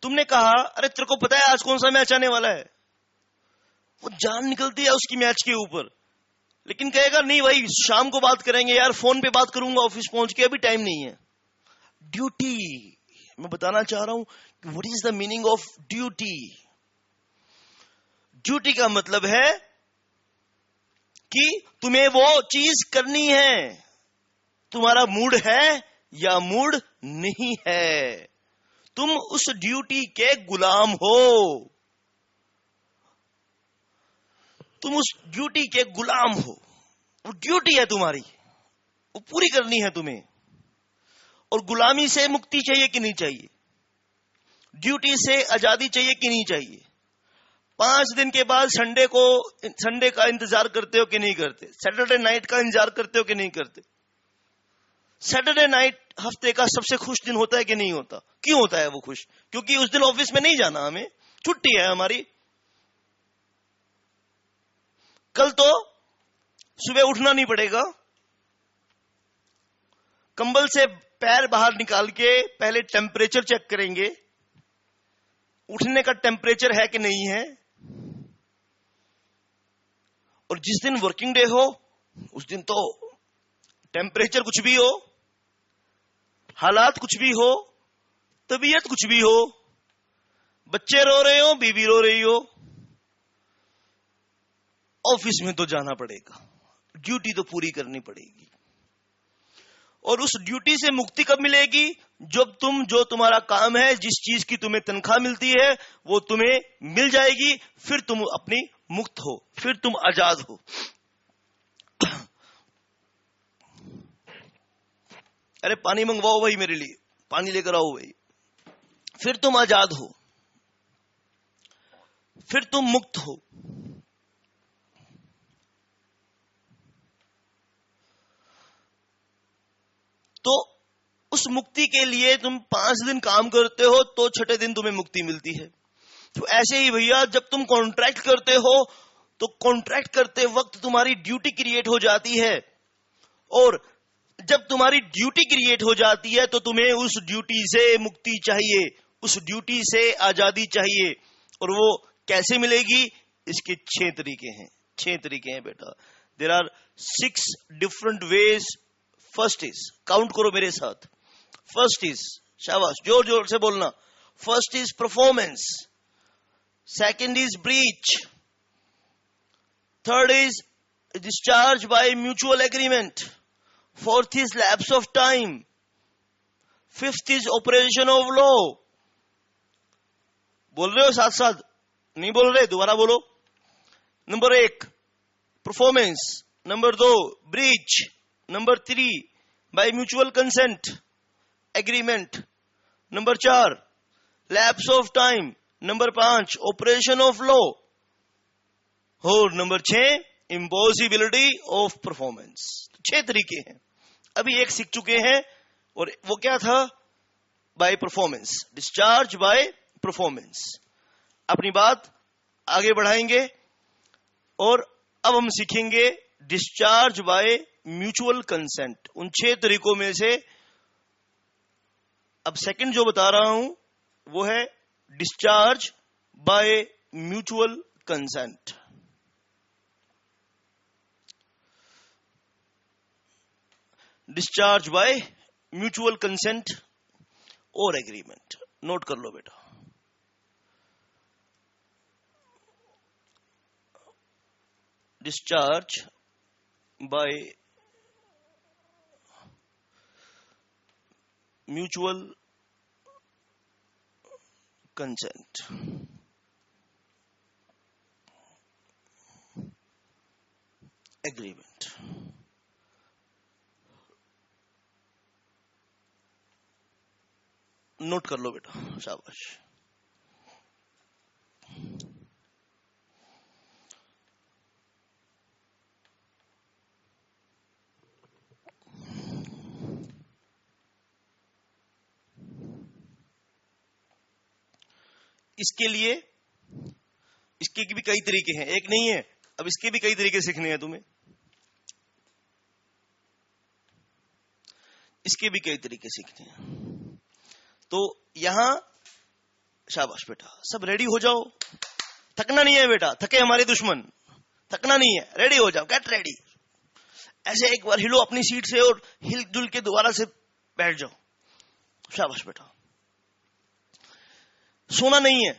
Speaker 1: तुमने कहा, अरे तेरे को पता है आज कौन सा मैच आने वाला है? वो जान निकलती है उसकी मैच के ऊपर, लेकिन कहेगा नहीं भाई शाम को बात करेंगे यार, फोन पे बात करूंगा ऑफिस पहुंच के, अभी टाइम नहीं है। ड्यूटी, मैं बताना चाह रहा हूं what is the meaning of duty. Duty का मतलब है कि तुम्हें वो चीज करनी है, तुम्हारा मूड है या मूड नहीं है। तुम उस ड्यूटी के गुलाम हो। तुम उस ड्यूटी के गुलाम हो। वो ड्यूटी है तुम्हारी, वो पूरी करनी है तुम्हें। और गुलामी से मुक्ति चाहिए कि नहीं चाहिए? ड्यूटी से आजादी चाहिए कि नहीं चाहिए? 5 दिन के बाद संडे का इंतजार करते हो कि नहीं करते? सैटरडे नाइट का इंतजार करते हो कि नहीं करते? सैटरडे नाइट हफ्ते का सबसे खुश दिन होता है कि नहीं होता? क्यों होता है वो खुश? क्योंकि उस दिन ऑफिस में नहीं जाना, हमें छुट्टी है हमारी। कल तो सुबह उठना नहीं पड़ेगा। कंबल से पैर बाहर निकाल के पहले टेम्परेचर चेक करेंगे, उठने का टेम्परेचर है कि नहीं है। और जिस दिन वर्किंग डे हो उस दिन तो टेम्परेचर कुछ भी हो, हालात कुछ भी हो, तबीयत कुछ भी हो, बच्चे रो रहे हो, बीवी रो रही हो, ऑफिस में तो जाना पड़ेगा, ड्यूटी तो पूरी करनी पड़ेगी। और उस ड्यूटी से मुक्ति कब मिलेगी? जब जो तुम्हारा काम है, जिस चीज की तुम्हें तनख्वाह मिलती है, वो तुम्हें मिल जाएगी। फिर तुम अपनी मुक्त हो, फिर तुम आजाद हो। अरे पानी मंगवाओ भाई, मेरे लिए पानी लेकर आओ भाई। फिर तुम आजाद हो, फिर तुम मुक्त हो। तो उस मुक्ति के लिए तुम 5 दिन काम करते हो तो 6ठे दिन तुम्हें मुक्ति मिलती है। तो ऐसे ही भैया, जब तुम कॉन्ट्रैक्ट करते हो तो कॉन्ट्रैक्ट करते वक्त तुम्हारी ड्यूटी क्रिएट हो जाती है। और जब तुम्हारी ड्यूटी क्रिएट हो जाती है तो तुम्हें उस ड्यूटी से मुक्ति चाहिए, उस ड्यूटी से आजादी चाहिए। और वो कैसे मिलेगी? इसके 6 तरीके हैं। 6 तरीके हैं बेटा। There are 6 different ways. First is, count करो मेरे साथ। फर्स्ट इज, शाबाश, जोर जोर से बोलना। First is performance, second is breach, third is discharge by mutual agreement, fourth is lapse of time, fifth is operation of law. बोल रहे हो साथ साथ? नहीं बोल रहे? दोबारा बोलो। Number 1 performance, number 2 breach, number 3 bye mutual consent agreement, number 4 lapse of time, number 5 operation of law, और नंबर 6 इम्पॉसिबिलिटी ऑफ परफॉर्मेंस। 6 तरीके हैं। अभी एक सीख चुके हैं, और वो क्या था? By performance, discharge by performance. अपनी बात आगे बढ़ाएंगे और अब हम सीखेंगे डिस्चार्ज बाय म्यूचुअल कंसेंट। उन 6 तरीकों में से अब सेकंड जो बता रहा हूं वो है discharge by mutual consent. Discharge by mutual consent और एग्रीमेंट। नोट कर लो बेटा। Discharge by mutual consent, agreement. Note कर लो बेटा, शाबाश। इसके लिए, इसके भी कई तरीके हैं, एक नहीं है। अब इसके भी कई तरीके सीखने हैं तुम्हें। इसके भी कई तरीके सीखने हैं। तो यहां शाबाश बेटा, सब रेडी हो जाओ। थकना नहीं है बेटा, थके हमारे दुश्मन। थकना नहीं है, रेडी हो जाओ, गेट रेडी। ऐसे एक बार हिलो अपनी सीट से और हिल जुल के दोबारा से बैठ जाओ। शाबाश बेटा। सोना नहीं है,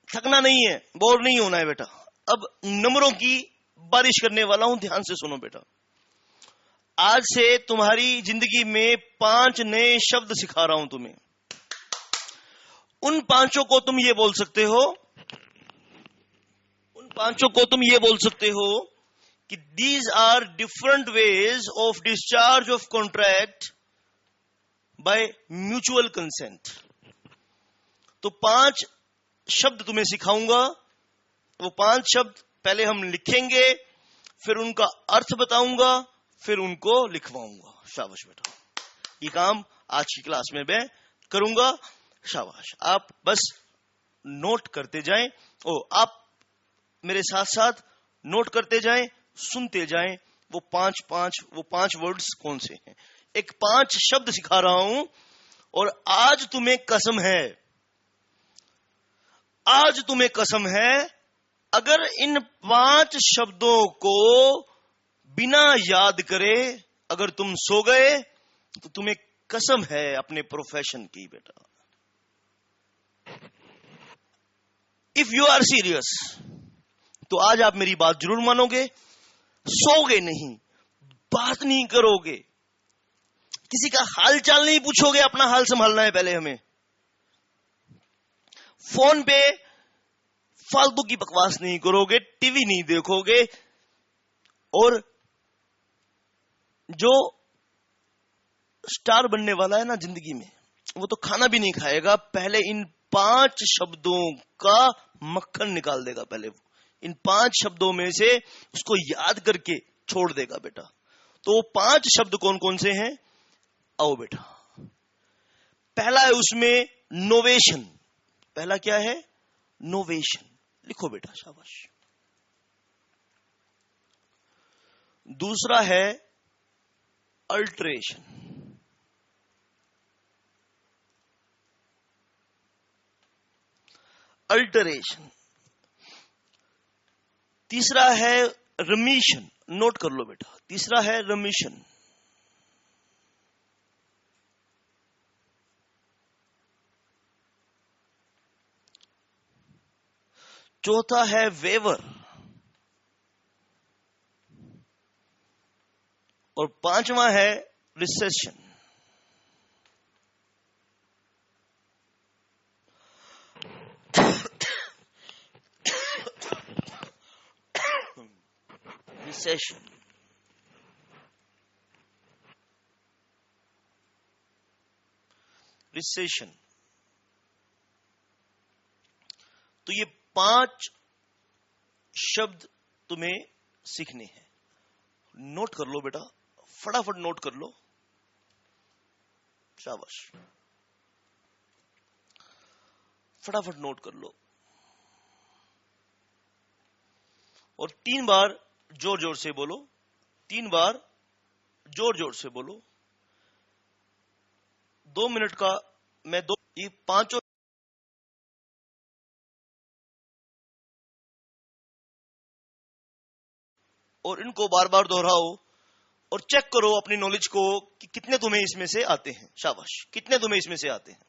Speaker 1: थकना नहीं है, बोर नहीं होना है बेटा। अब नंबरों की बारिश करने वाला हूं, ध्यान से सुनो बेटा। आज से तुम्हारी जिंदगी में 5 नए शब्द सिखा रहा हूं तुम्हें। उन पांचों को तुम ये बोल सकते हो, कि these are different ways of discharge of contract by mutual consent. तो 5 शब्द तुम्हें सिखाऊंगा। वो 5 शब्द पहले हम लिखेंगे, फिर उनका अर्थ बताऊंगा, फिर उनको लिखवाऊंगा। शाबाश बेटा, ये काम आज की क्लास में मैं करूंगा। शाबाश, आप बस नोट करते जाएं। आप मेरे साथ साथ नोट करते जाएं, सुनते जाएं। वो पांच वर्ड्स कौन से हैं? एक 5 शब्द सिखा रहा हूं, और आज तुम्हें कसम है, अगर इन 5 शब्दों को बिना याद करे अगर तुम सो गए तो तुम्हें कसम है अपने प्रोफेशन की बेटा। इफ यू आर सीरियस तो आज आप मेरी बात जरूर मानोगे। सोगे नहीं, बात नहीं करोगे, किसी का हाल चाल नहीं पूछोगे। अपना हाल संभालना है पहले हमें। फोन पे फालतू की बकवास नहीं करोगे, टीवी नहीं देखोगे, और जो स्टार बनने वाला है ना जिंदगी में, वो तो खाना भी नहीं खाएगा, पहले इन 5 शब्दों का मक्खन निकाल देगा। पहले वो इन 5 शब्दों में से उसको याद करके छोड़ देगा बेटा। तो 5 शब्द कौन कौन से हैं? आओ बेटा। पहला है उसमें नोवेशन। पहला क्या है? नोवेशन। लिखो बेटा, शाबाश। दूसरा है अल्टरेशन। तीसरा है रिमिशन। नोट कर लो बेटा, तीसरा है रिमिशन। चौथा है वेवर, और 5वां है रिसेशन। रिसेशन। तो ये 5 शब्द तुम्हें सीखने हैं। नोट कर लो बेटा, फटाफट नोट कर लो। शाबाश, फटाफट नोट कर लो। और 3 बार जोर जोर से बोलो। 3 बार जोर जोर से बोलो। 2 मिनट का मैं ये 5 और इनको बार बार दोहराओ, और चेक करो अपनी नॉलेज को कि कितने तुम्हें इसमें से आते हैं। शाबाश, कितने तुम्हें इसमें से आते हैं।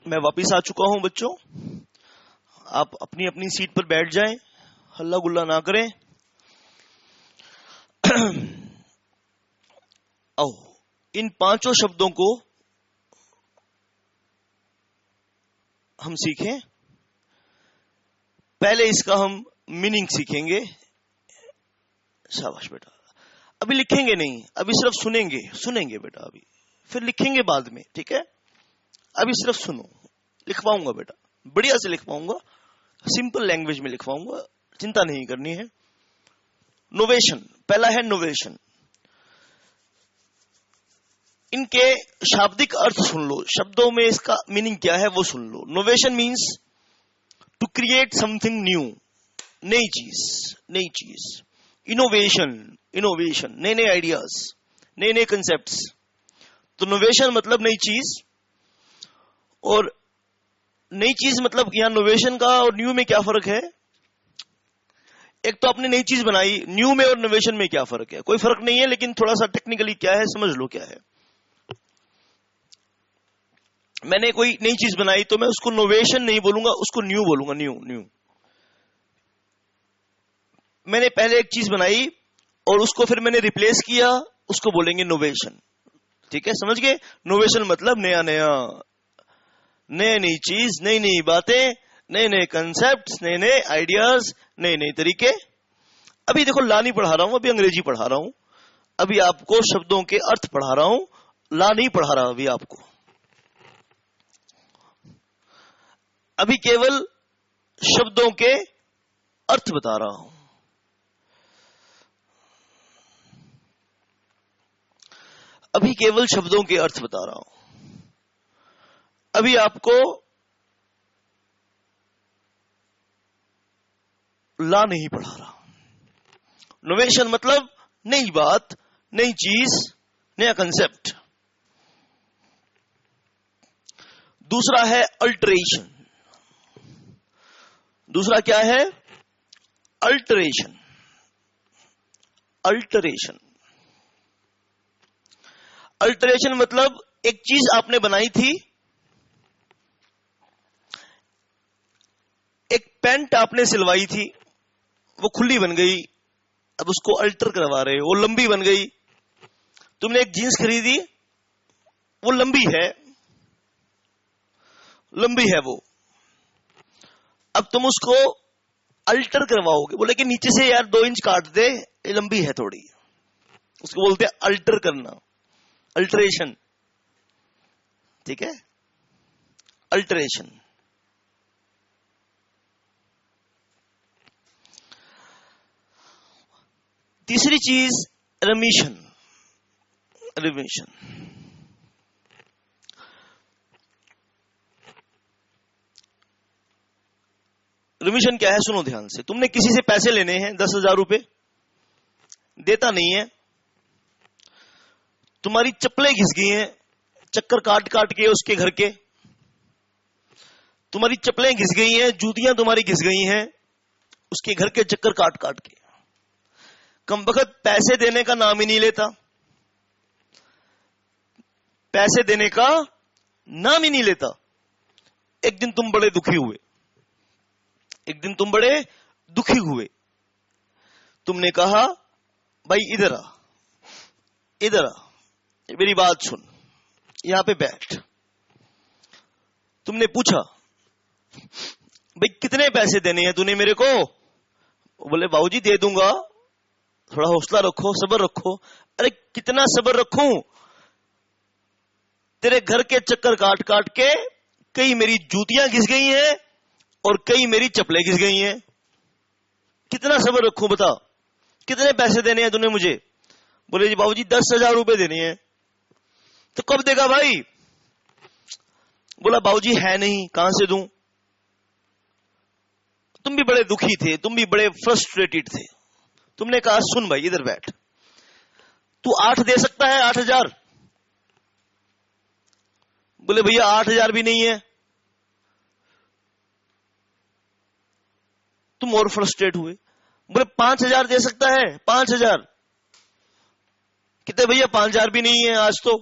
Speaker 1: मैं वापिस आ चुका हूं बच्चों। आप अपनी अपनी सीट पर बैठ जाएं, हल्ला गुल्ला ना करें। आओ इन पांचों शब्दों को हम सीखें। पहले इसका हम मीनिंग सीखेंगे। शाबाश बेटा। अभी लिखेंगे नहीं, अभी सिर्फ सुनेंगे। सुनेंगे बेटा अभी, फिर लिखेंगे बाद में, ठीक है? अभी सिर्फ सुनो। लिखवाऊंगा बेटा, बढ़िया से लिखवाऊंगा, सिंपल लैंग्वेज में लिखवाऊंगा, चिंता नहीं करनी है। नोवेशन, पहला है नोवेशन। इनके शाब्दिक अर्थ सुन लो, शब्दों में इसका मीनिंग क्या है वो सुन लो। Novation means to create something new, नई चीज, नई चीज। इनोवेशन, इनोवेशन, नए नए आइडियाज, नए नए कंसेप्ट्स। तो नोवेशन मतलब नई चीज। और नई चीज मतलब यहां नोवेशन का और न्यू में क्या फर्क है? एक तो आपने नई चीज बनाई, न्यू में और नोवेशन में क्या फर्क है? कोई फर्क नहीं है, लेकिन थोड़ा सा टेक्निकली क्या है समझ लो क्या है। मैंने कोई नई चीज बनाई तो मैं उसको नोवेशन नहीं बोलूंगा, उसको न्यू बोलूंगा। New, new. मैंने पहले एक चीज बनाई और उसको फिर मैंने रिप्लेस किया, उसको बोलेंगे नोवेशन। ठीक है, समझ गए? नोवेशन मतलब नया नया, नई नई चीज, नई नई बातें, नए नए कंसेप्ट, नए नए आइडियाज, नए नए तरीके। अभी देखो ला नहीं पढ़ा रहा हूं, अभी अंग्रेजी पढ़ा रहा हूं। अभी आपको शब्दों के अर्थ पढ़ा रहा हूं, ला नहीं पढ़ा रहा अभी आपको। अभी केवल शब्दों के अर्थ बता रहा हूं। अभी केवल शब्दों के अर्थ बता रहा हूं। अभी आपको ला नहीं पढ़ा रहा। नोवेशन मतलब नई बात, नई चीज, नया कंसेप्ट। दूसरा है अल्टरेशन। दूसरा क्या है? अल्टरेशन। अल्टरेशन, अल्टरेशन मतलब एक चीज आपने बनाई थी, एक पैंट आपने सिलवाई थी, वो खुली बन गई, अब उसको अल्टर करवा रहे हो, वो लंबी बन गई। तुमने एक जीन्स खरीदी, वो लंबी है, लंबी है वो, अब तुम उसको अल्टर करवाओगे। बोले कि नीचे से यार 2 इंच काट दे, ये लंबी है थोड़ी, उसको बोलते हैं अल्टर करना, अल्टरेशन। ठीक है, अल्टरेशन। तीसरी चीज रिमिशन। रिमिशन, रिमिशन क्या है? सुनो ध्यान से। तुमने किसी से पैसे लेने हैं 10,000 रुपए, देता नहीं है, तुम्हारी चप्पलें घिस गई हैं चक्कर काट काट के उसके घर के, तुम्हारी चप्पलें घिस गई हैं, जूतियां तुम्हारी घिस गई हैं उसके घर के चक्कर काट काट के। कमबख्त पैसे देने का नाम ही नहीं लेता, पैसे देने का नाम ही नहीं लेता। एक दिन तुम बड़े दुखी हुए, एक दिन तुम बड़े दुखी हुए, तुमने कहा भाई इधर आ, इधर आ, मेरी बात सुन, यहां पे बैठ। तुमने पूछा भाई कितने पैसे देने हैं तूने मेरे को? बोले बाबूजी दे दूंगा, थोड़ा हौसला रखो, सब्र रखो। अरे कितना सब्र रखूं, तेरे घर के चक्कर काट काट के कई मेरी जूतियां घिस गई हैं और कई मेरी चप्पलें घिस गई हैं, कितना सब्र रखूं बता, कितने पैसे देने हैं तूने मुझे? बोले जी बाबूजी 10,000 रुपए देने हैं। तो कब देगा भाई? बोला बाबूजी है नहीं, कहां से दूं? तुम भी बड़े दुखी थे, तुम भी बड़े फ्रस्ट्रेटेड थे। तुमने कहा सुन भाई इधर बैठ, तू 8 दे सकता है? 8,000? बोले भैया 8,000 भी नहीं है। तुम और फ्रस्ट्रेट हुए। बोले 5,000 दे सकता है? 5,000? कितने भैया? 5,000 भी नहीं है आज तो।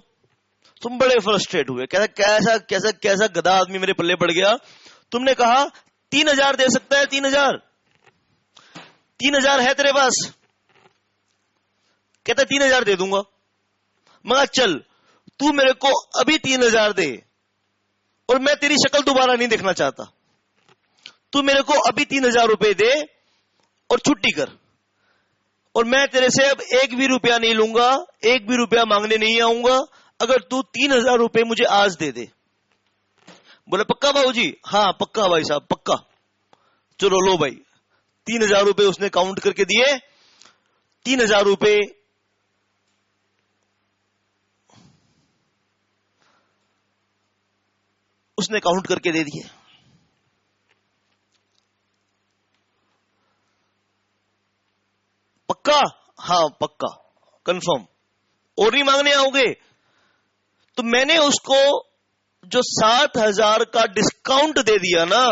Speaker 1: तुम बड़े फ्रस्ट्रेट हुए, कैसा कैसा कैसा कैसा गधा आदमी मेरे पल्ले पड़ गया। तुमने कहा 3,000 दे सकता है, 3,000, 3,000 है तेरे पास? कहता 3,000 दे दूंगा। मगर चल तू मेरे को अभी 3,000 दे, और मैं तेरी शक्ल दोबारा नहीं देखना चाहता। तू मेरे को अभी 3,000 रुपए दे और छुट्टी कर, और मैं तेरे से अब 1 भी रुपया नहीं लूंगा, 1 भी रुपया मांगने नहीं आऊंगा, अगर तू 3,000 रुपए मुझे आज दे दे। बोले पक्का बाबूजी? हाँ पक्का भाई साहब, पक्का। चलो लो भाई, 3,000 रुपए उसने काउंट करके दिए। 3,000 रुपए उसने काउंट करके दे दिए। पक्का? हाँ पक्का, कंफर्म, और नहीं मांगने आओगे? तो मैंने उसको जो 7,000 का डिस्काउंट दे दिया ना,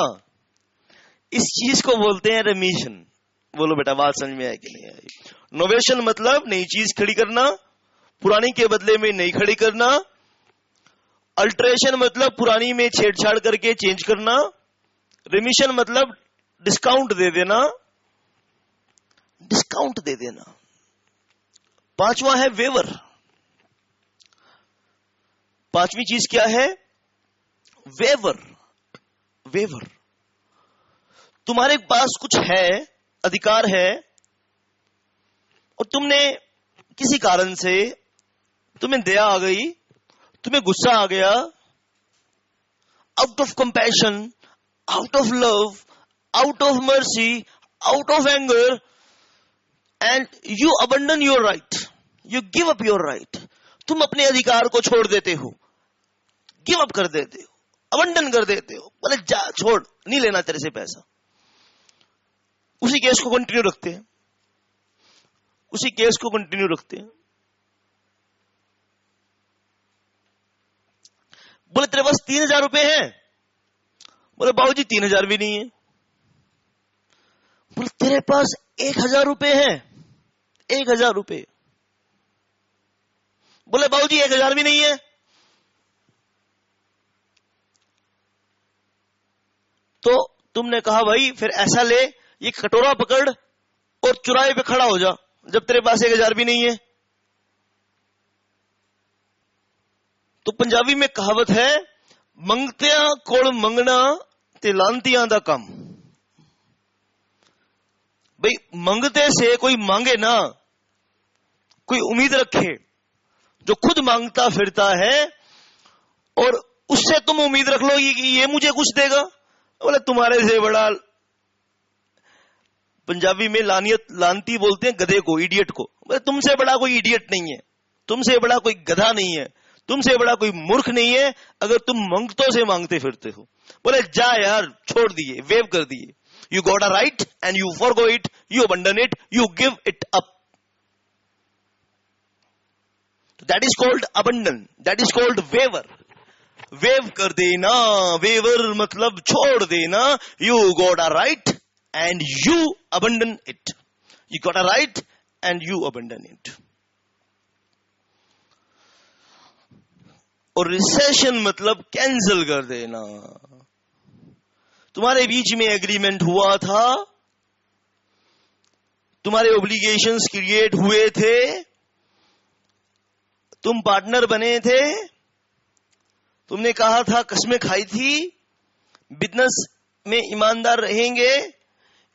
Speaker 1: इस चीज को बोलते हैं रेमिशन। बोलो बेटा, बात समझ में आई कि नहीं आई? नोवेशन मतलब नई चीज खड़ी करना, पुरानी के बदले में नई खड़ी करना। अल्टरेशन मतलब पुरानी में छेड़छाड़ करके चेंज करना। रेमिशन मतलब डिस्काउंट दे देना, डिस्काउंट दे देना। पांचवा है वेवर। पांचवी चीज क्या है? वेवर। वेवर, तुम्हारे पास कुछ है, अधिकार है, और तुमने किसी कारण से, तुम्हें दया आ गई, तुम्हें गुस्सा आ गया, out of compassion, out of love, out of mercy, out of anger, and यू abandon your right, you give up your right. तुम अपने अधिकार को छोड़ देते हो, गिव अप कर देते हो, अबंडन कर देते हो। बोले जा, छोड़, नहीं लेना तेरे से पैसा। उसी केस को कंटिन्यू रखते हैं, उसी केस को कंटिन्यू रखते हैं। बोले तेरे पास 3,000 रुपए हैं? बोले बाबूजी 3,000 भी नहीं है। बोले तेरे पास 1,000 रुपए हैं? 1,000 रुपए। बोले बाबूजी 1,000 भी नहीं है। तो तुमने कहा भाई फिर ऐसा ले, ये कटोरा पकड़ और चौराहे पे खड़ा हो जा, जब तेरे पास 1,000 भी नहीं है। तो पंजाबी में कहावत है, मंगतिया कोल मंगना ते लांतियां दा कम। भाई मंगते से कोई मांगे ना, कोई उम्मीद रखे, जो खुद मांगता फिरता है और उससे तुम उम्मीद रख लो कि ये मुझे कुछ देगा। बोले तुम्हारे से बड़ा, पंजाबी में लानियत, लानती बोलते हैं गधे को, इडियट को। बोले तुमसे बड़ा कोई इडियट नहीं है, तुमसे बड़ा कोई गधा नहीं है, तुमसे बड़ा कोई मूर्ख नहीं है, अगर तुम मंगतों से मांगते फिरते हो। बोले जा यार, छोड़ दिए, वेव कर दिए। You got a right and you forgo it, you abandon it, you give it up. That is called abandon, that is called waiver. Waive कर देना, वेवर मतलब छोड़ देना। यू गॉट अ राइट एंड यू अबंडन इट, यू गॉट अ राइट एंड यू अबंडन इट। और रिसेशन मतलब कैंसिल कर देना। तुम्हारे बीच में एग्रीमेंट हुआ था, तुम्हारे ऑब्लिगेशंस क्रिएट हुए थे, तुम पार्टनर बने थे, तुमने कहा था, कस्में खाई थी, बिजनेस में ईमानदार रहेंगे,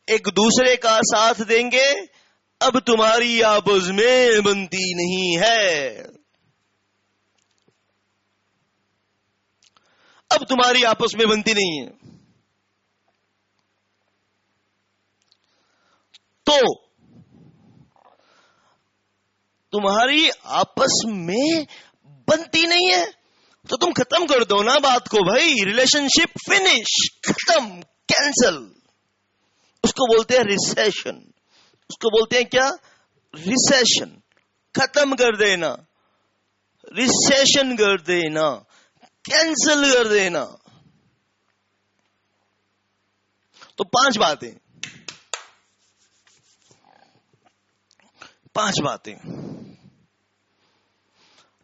Speaker 1: एक दूसरे का साथ देंगे। अब तुम्हारी आपस में बनती नहीं है, अब तुम्हारी आपस में बनती नहीं है। तो तुम्हारी आपस में बनती नहीं है तो तुम खत्म कर दो ना बात को भाई। रिलेशनशिप फिनिश, खत्म, कैंसल। उसको बोलते हैं रिसेशन। उसको बोलते हैं क्या? रिसेशन। खत्म कर देना, रिसेशन कर देना, कैंसल कर देना। तो 5 बातें, 5 बातें।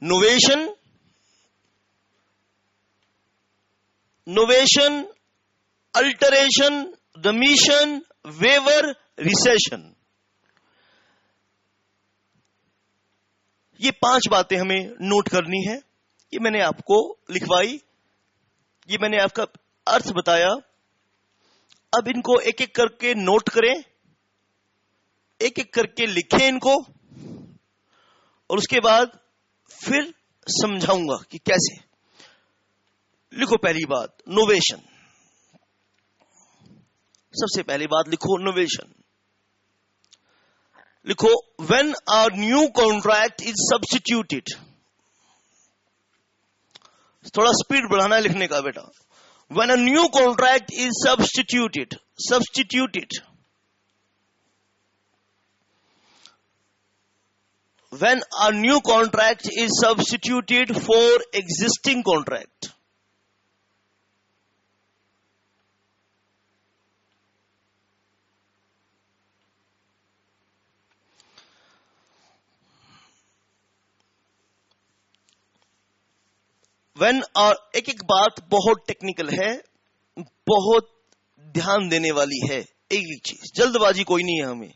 Speaker 1: Novation, novation, alteration, remission, waiver, rescission. ये 5 बातें हमें नोट करनी है। ये मैंने आपको लिखवाई, ये मैंने आपका अर्थ बताया। अब इनको एक एक करके नोट करें, एक एक करके लिखें इनको, और उसके बाद फिर समझाऊंगा कि कैसे। लिखो पहली बात, नोवेशन। सबसे पहली बात लिखो, नोवेशन। लिखो, when a new contract is substituted. थोड़ा स्पीड बढ़ाना है लिखने का बेटा। When a new contract is substituted, substituted. When a new contract is substituted for existing contract. When एक एक बात बहुत टेक्निकल है, बहुत ध्यान देने वाली है। एक एक चीज, जल्दबाजी कोई नहीं है हमें।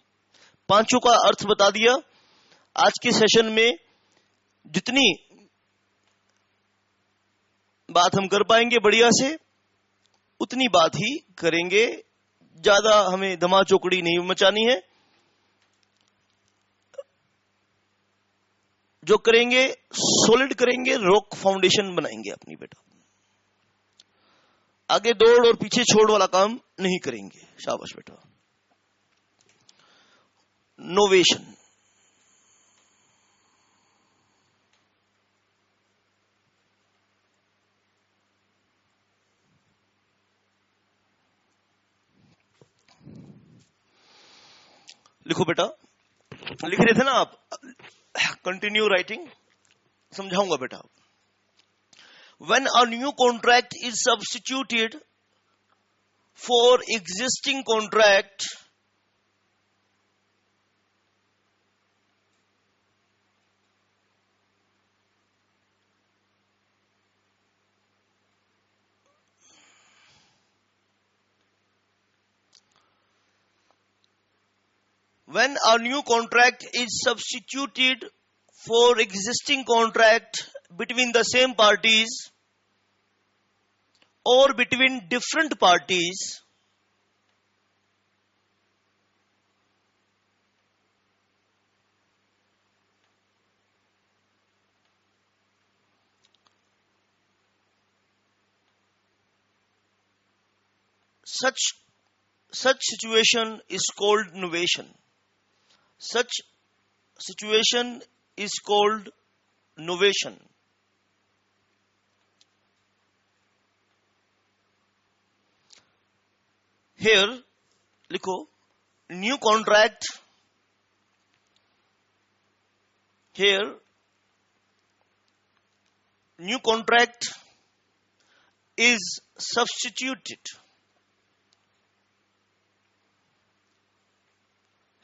Speaker 1: 5 का अर्थ बता दिया। आज के सेशन में जितनी बात हम कर पाएंगे बढ़िया से, उतनी बात ही करेंगे। ज्यादा हमें धमा चौकड़ी नहीं मचानी है। जो करेंगे सॉलिड करेंगे, रॉक फाउंडेशन बनाएंगे अपनी बेटा। आगे दौड़ और पीछे छोड़ वाला काम नहीं करेंगे। शाबाश बेटा। नोवेशन। लिखो बेटा, लिख रहे थे ना आप, कंटिन्यू राइटिंग, समझाऊंगा बेटा। When a new contract is substituted for existing contract, when a new contract is substituted for existing contract between the same parties or between different parties, such situation is called novation. Such situation is called novation. Here, लिखो, new contract. Here, new contract is substituted.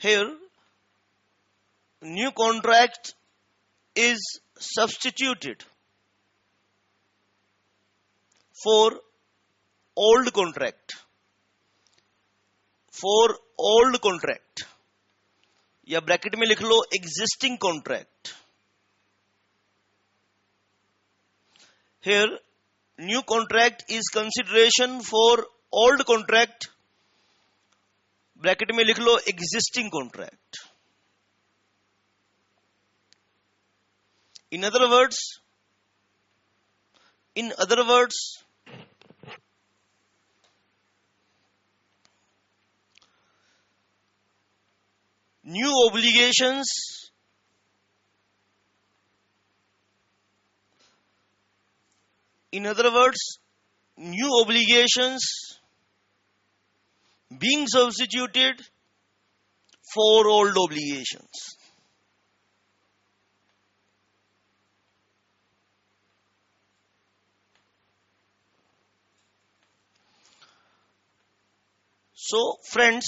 Speaker 1: Here, new contract is substituted for old contract. For old contract, या ब्रैकेट में लिख लो existing contract. Here, new contract is consideration for old contract. Bracket में लिख लो existing contract. In other words, new obligations being substituted for old obligations. So friends,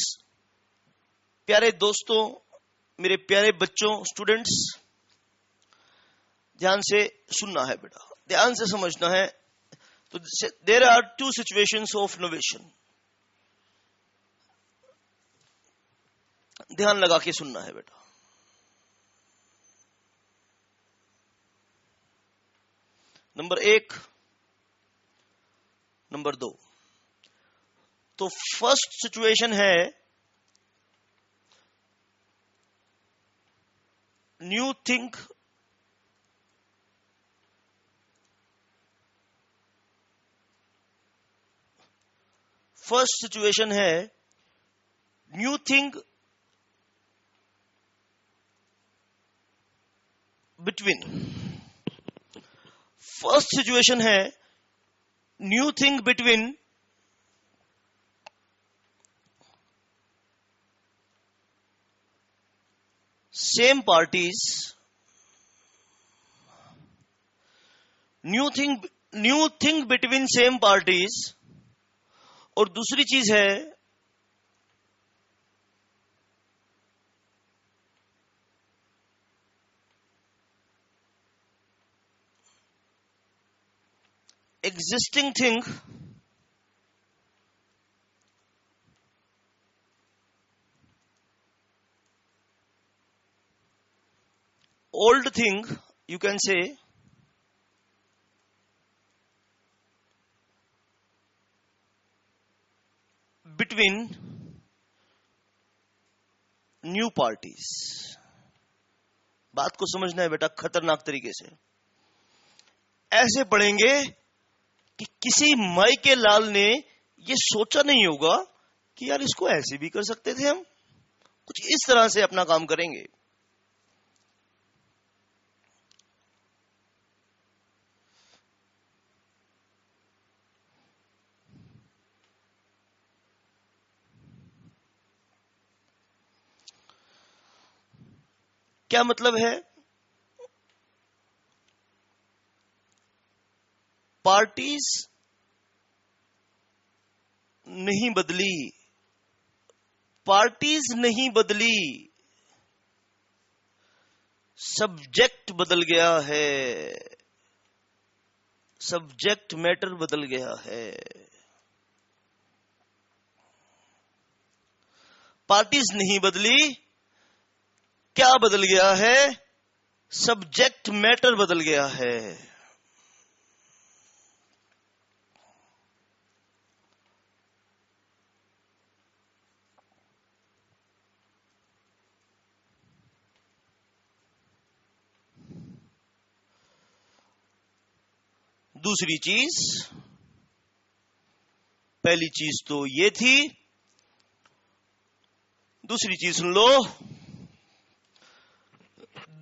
Speaker 1: प्यारे दोस्तों, मेरे प्यारे बच्चों, स्टूडेंट्स, ध्यान से सुनना है बेटा, ध्यान से समझना है। तो there are two situations of novation. ध्यान लगा के सुनना है बेटा. Number 1, number 2. तो फर्स्ट सिचुएशन है new think between. First situation है new thing between same parties. New thing between same parties. और दूसरी चीज है existing thing old thing, you can say, between new parties. बात को समझना है बेटा खतरनाक तरीके से. ऐसे पढ़ेंगे कि किसी माई के लाल ने ये सोचा नहीं होगा कि यार इसको ऐसे भी कर सकते थे हम. कुछ इस तरह से अपना काम करेंगे. क्या मतलब है? पार्टीज नहीं बदली, पार्टीज नहीं बदली, सब्जेक्ट बदल गया है. सब्जेक्ट मैटर बदल गया है. पार्टीज नहीं बदली, क्या बदल गया है? सब्जेक्ट मैटर बदल गया है. दूसरी चीज, पहली चीज तो ये थी, दूसरी चीज सुन लो,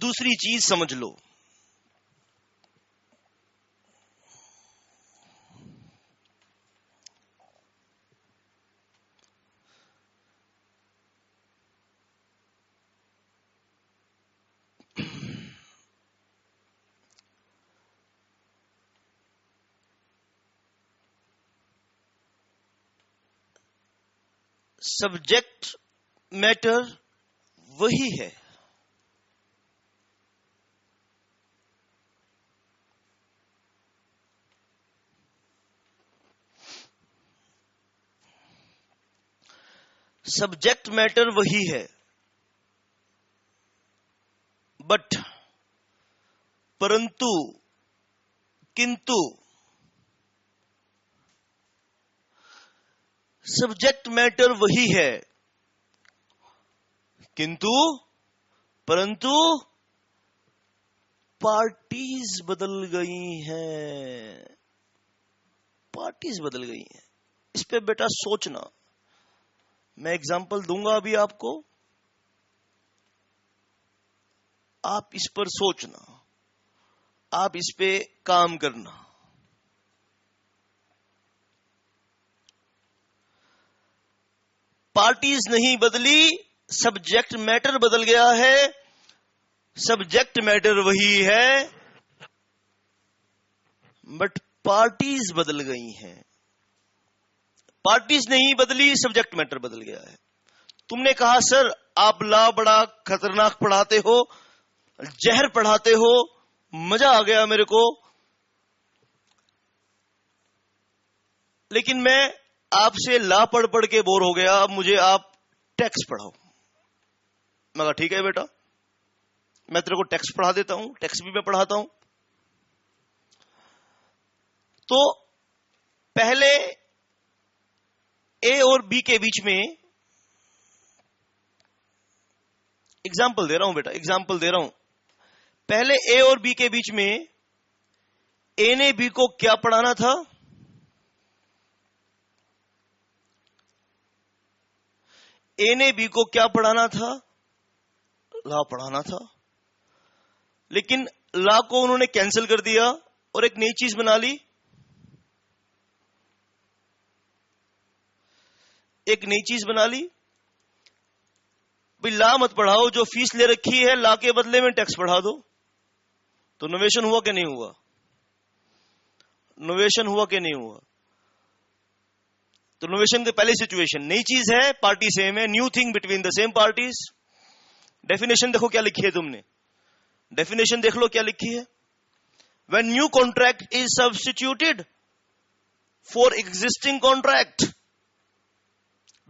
Speaker 1: दूसरी चीज समझ लो. सब्जेक्ट मैटर वही है. सब्जेक्ट मैटर वही है, बट परंतु किंतु सब्जेक्ट मैटर वही है, किंतु परंतु पार्टीज बदल गई हैं. पार्टीज बदल गई हैं. इस पे बेटा सोचना. मैं एग्जांपल दूंगा अभी आपको, आप इस पर सोचना, आप इस पे काम करना. पार्टीज नहीं बदली, सब्जेक्ट मैटर बदल गया है. सब्जेक्ट मैटर वही है, बट पार्टीज बदल गई हैं. पार्टीज नहीं बदली, सब्जेक्ट मैटर बदल गया है. तुमने कहा सर आप ला बड़ा खतरनाक पढ़ाते हो, जहर पढ़ाते हो, मजा आ गया मेरे को. लेकिन मैं आपसे ला पढ़ पढ़ के बोर हो गया, अब मुझे आप टैक्स पढ़ाओ। मैं कहा ठीक है बेटा, मैं तेरे को टैक्स पढ़ा देता हूं, टैक्स भी मैं पढ़ाता हूं। तो पहले ए और बी के बीच में, एग्जाम्पल दे रहा हूं बेटा, एग्जाम्पल दे रहा हूं। पहले ए और बी के बीच में ए ने बी को क्या पढ़ाना था? ए ने बी को क्या पढ़ाना था? ला पढ़ाना था। लेकिन ला को उन्होंने कैंसिल कर दिया और एक नई चीज बना ली। एक नई चीज बना ली, भाई ला मत पढ़ाओ, जो फीस ले रखी है ला के बदले में टैक्स पढ़ा दो। तो नोवेशन हुआ कि नहीं हुआ? नोवेशन हुआ कि नहीं हुआ? तो नोवेशन की पहली सिचुएशन, नई चीज है, पार्टी सेम है, new thing between the same parties. Definition देखो क्या लिखी है तुमने, डेफिनेशन देख लो क्या लिखी है। When new contract is substituted for existing contract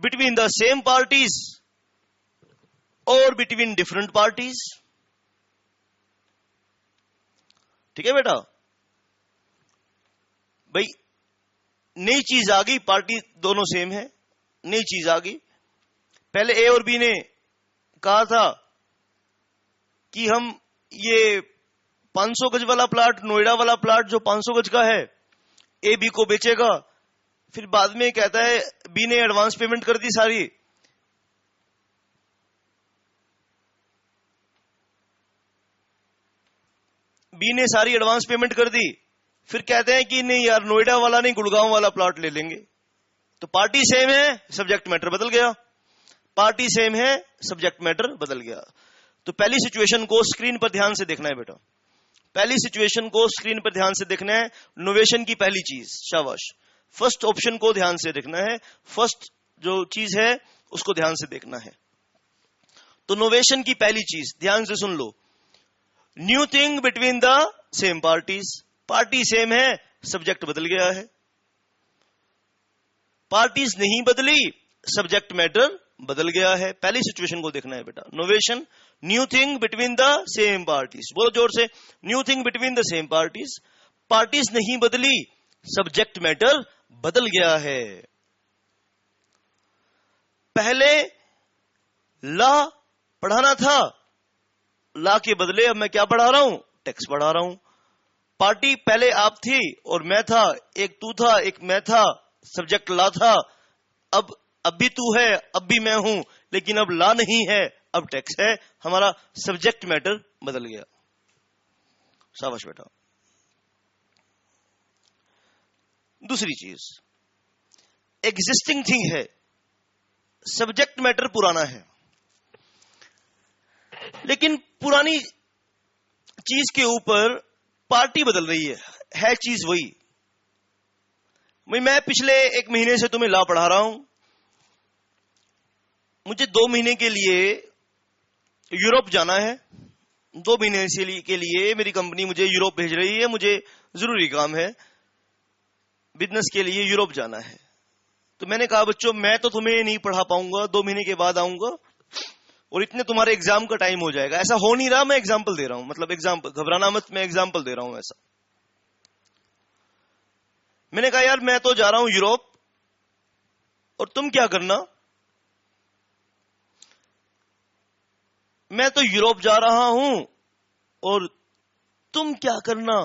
Speaker 1: between the same parties और बिटवीन डिफरेंट पार्टीज। ठीक है बेटा, भाई नई चीज आ गई, पार्टी दोनों सेम है, नई चीज आ गई। पहले ए और बी ने कहा था कि हम ये 500 गज वाला प्लाट, नोएडा वाला प्लाट जो 500 गज का है, ए बी को बेचेगा। फिर बाद में कहता है बी ने एडवांस पेमेंट कर दी सारी, बी ने सारी एडवांस पेमेंट कर दी। फिर कहते हैं कि नहीं यार, नोएडा वाला नहीं, गुड़गांव वाला प्लॉट ले लेंगे। तो पार्टी सेम है, सब्जेक्ट मैटर बदल गया। पार्टी सेम है, सब्जेक्ट मैटर बदल गया। तो पहली सिचुएशन को स्क्रीन पर ध्यान से देखना है बेटा, पहली सिचुएशन को स्क्रीन पर ध्यान से देखना है। नोवेशन की पहली चीज, शाबाश, फर्स्ट ऑप्शन को ध्यान से देखना है, फर्स्ट जो चीज है उसको ध्यान से देखना है। तो नोवेशन की पहली चीज ध्यान से सुन लो, new thing between the same parties. Party same है, सब्जेक्ट बदल गया है। पार्टीज नहीं बदली, सब्जेक्ट मैटर बदल गया है। पहली सिचुएशन को देखना है बेटा, novation, new thing between the same parties. बोलो जोर से, new thing between the same parties. Parties नहीं बदली, सब्जेक्ट मैटर बदल गया है। पहले ला पढ़ाना था, ला के बदले अब मैं क्या पढ़ा रहा हूं? टैक्स पढ़ा रहा हूं। पार्टी पहले आप थी और मैं था, एक तू था एक मैं था, सब्जेक्ट ला था। अब भी तू है, अब भी मैं हूं, लेकिन अब ला नहीं है, अब टैक्स है। हमारा सब्जेक्ट मैटर बदल गया। शाबाश बेटा। दूसरी चीज, एग्जिस्टिंग थिंग है, सब्जेक्ट मैटर पुराना है, लेकिन पुरानी चीज के ऊपर पार्टी बदल रही है चीज वही। मैं पिछले 1 महीने से तुम्हें ला पढ़ा रहा हूं, मुझे 2 महीने के लिए यूरोप जाना है। 2 महीने के लिए मेरी कंपनी मुझे यूरोप भेज रही है, मुझे जरूरी काम है, बिजनेस के लिए यूरोप जाना है। तो मैंने कहा बच्चों मैं तो तुम्हें नहीं पढ़ा पाऊंगा, 2 महीने के बाद आऊंगा और इतने तुम्हारे एग्जाम का टाइम हो जाएगा। ऐसा हो नहीं रहा, मैं एग्जाम्पल दे रहा हूं, मतलब एग्जाम्पल, घबराना मत, मैं एग्जाम्पल दे रहा हूं ऐसा। मैंने कहा यार मैं तो जा रहा हूं यूरोप और तुम क्या करना? मैं तो यूरोप जा रहा हूं और तुम क्या करना?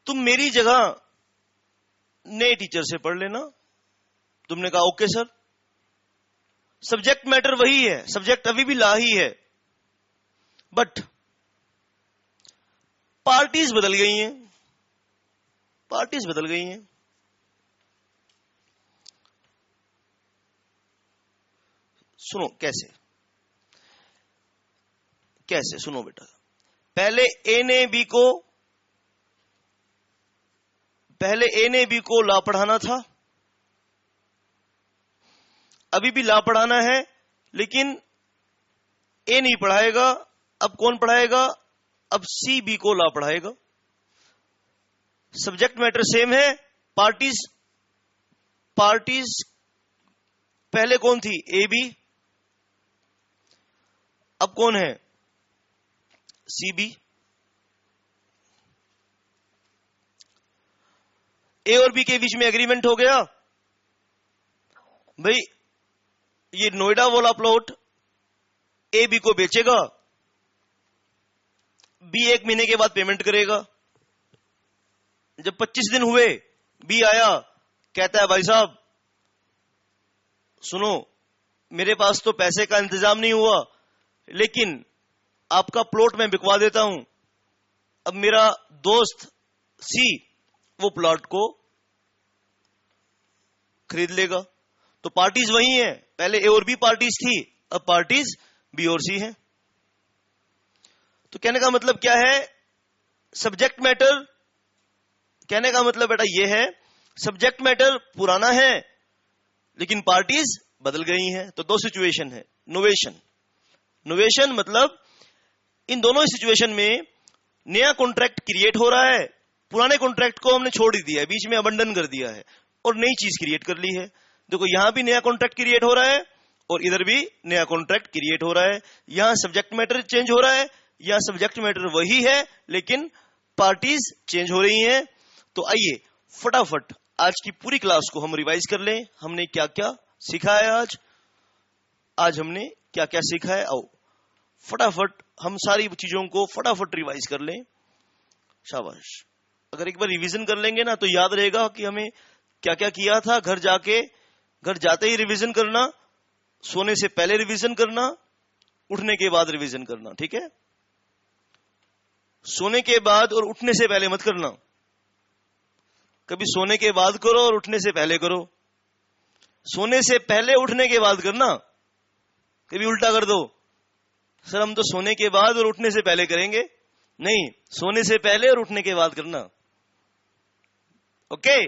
Speaker 1: तुम मेरी जगह नए टीचर से पढ़ लेना। तुमने कहा ओके सर। सब्जेक्ट मैटर वही है, सब्जेक्ट अभी भी ला ही है, बट पार्टीज बदल गई हैं, पार्टीज बदल गई हैं। सुनो कैसे, कैसे सुनो बेटा। पहले ए ने बी को ला पढ़ाना था, अभी भी ला पढ़ाना है, लेकिन ए नहीं पढ़ाएगा। अब कौन पढ़ाएगा? अब सी बी को लॉ पढ़ाएगा। सब्जेक्ट मैटर सेम है, पार्टीज पहले कौन थी? ए बी, अब कौन है? C B. ए और बी के बीच में एग्रीमेंट हो गया, भाई ये नोएडा वाला प्लॉट ए बी को बेचेगा, बी 1 महीने के बाद पेमेंट करेगा। जब 25 दिन हुए, बी आया, कहता है भाई साहब सुनो, मेरे पास तो पैसे का इंतजाम नहीं हुआ, लेकिन आपका प्लॉट मैं बिकवा देता हूं। अब मेरा दोस्त सी वो प्लॉट को खरीद लेगा। तो पार्टीज वही हैं, पहले ए और बी पार्टीज थी, अब पार्टीज बी और सी हैं। तो कहने का मतलब क्या है? सब्जेक्ट मैटर, कहने का मतलब बेटा ये है, सब्जेक्ट मैटर पुराना है लेकिन पार्टीज बदल गई हैं। तो दो सिचुएशन है। नोवेशन मतलब इन दोनों सिचुएशन में नया कॉन्ट्रैक्ट क्रिएट हो रहा है, पुराने कॉन्ट्रैक्ट को हमने छोड़ ही दिया है, बीच में अबंडन कर दिया है और नई चीज क्रिएट कर ली है। देखो यहां भी नया कॉन्ट्रैक्ट क्रिएट हो रहा है और इधर भी नया कॉन्ट्रैक्ट क्रिएट हो रहा है। यहां सब्जेक्ट मैटर चेंज हो रहा है, यहां सब्जेक्ट मैटर वही है लेकिन पार्टीज चेंज हो रही हैं। तो आइए फटाफट आज की पूरी क्लास को हम रिवाइज कर लें। हमने क्या क्या सीखा है आज हमने क्या क्या सीखा है। आओ फटाफट हम सारी चीजों को फटाफट रिवाइज कर लें। शाबाश। अगर एक बार रिवीजन कर लेंगे ना तो याद रहेगा कि हमें क्या क्या किया था। घर जाते ही रिवीजन करना, सोने से पहले रिवीजन करना, उठने के बाद रिवीजन करना। ठीक है? सोने के बाद और उठने से पहले मत करना। कभी सोने के बाद करो और उठने से पहले करो। सोने से पहले उठने के बाद करना, कभी उल्टा कर दो, सर हम तो सोने के बाद और उठने से पहले करेंगे। नहीं, सोने से पहले और उठने के बाद करना। ओके?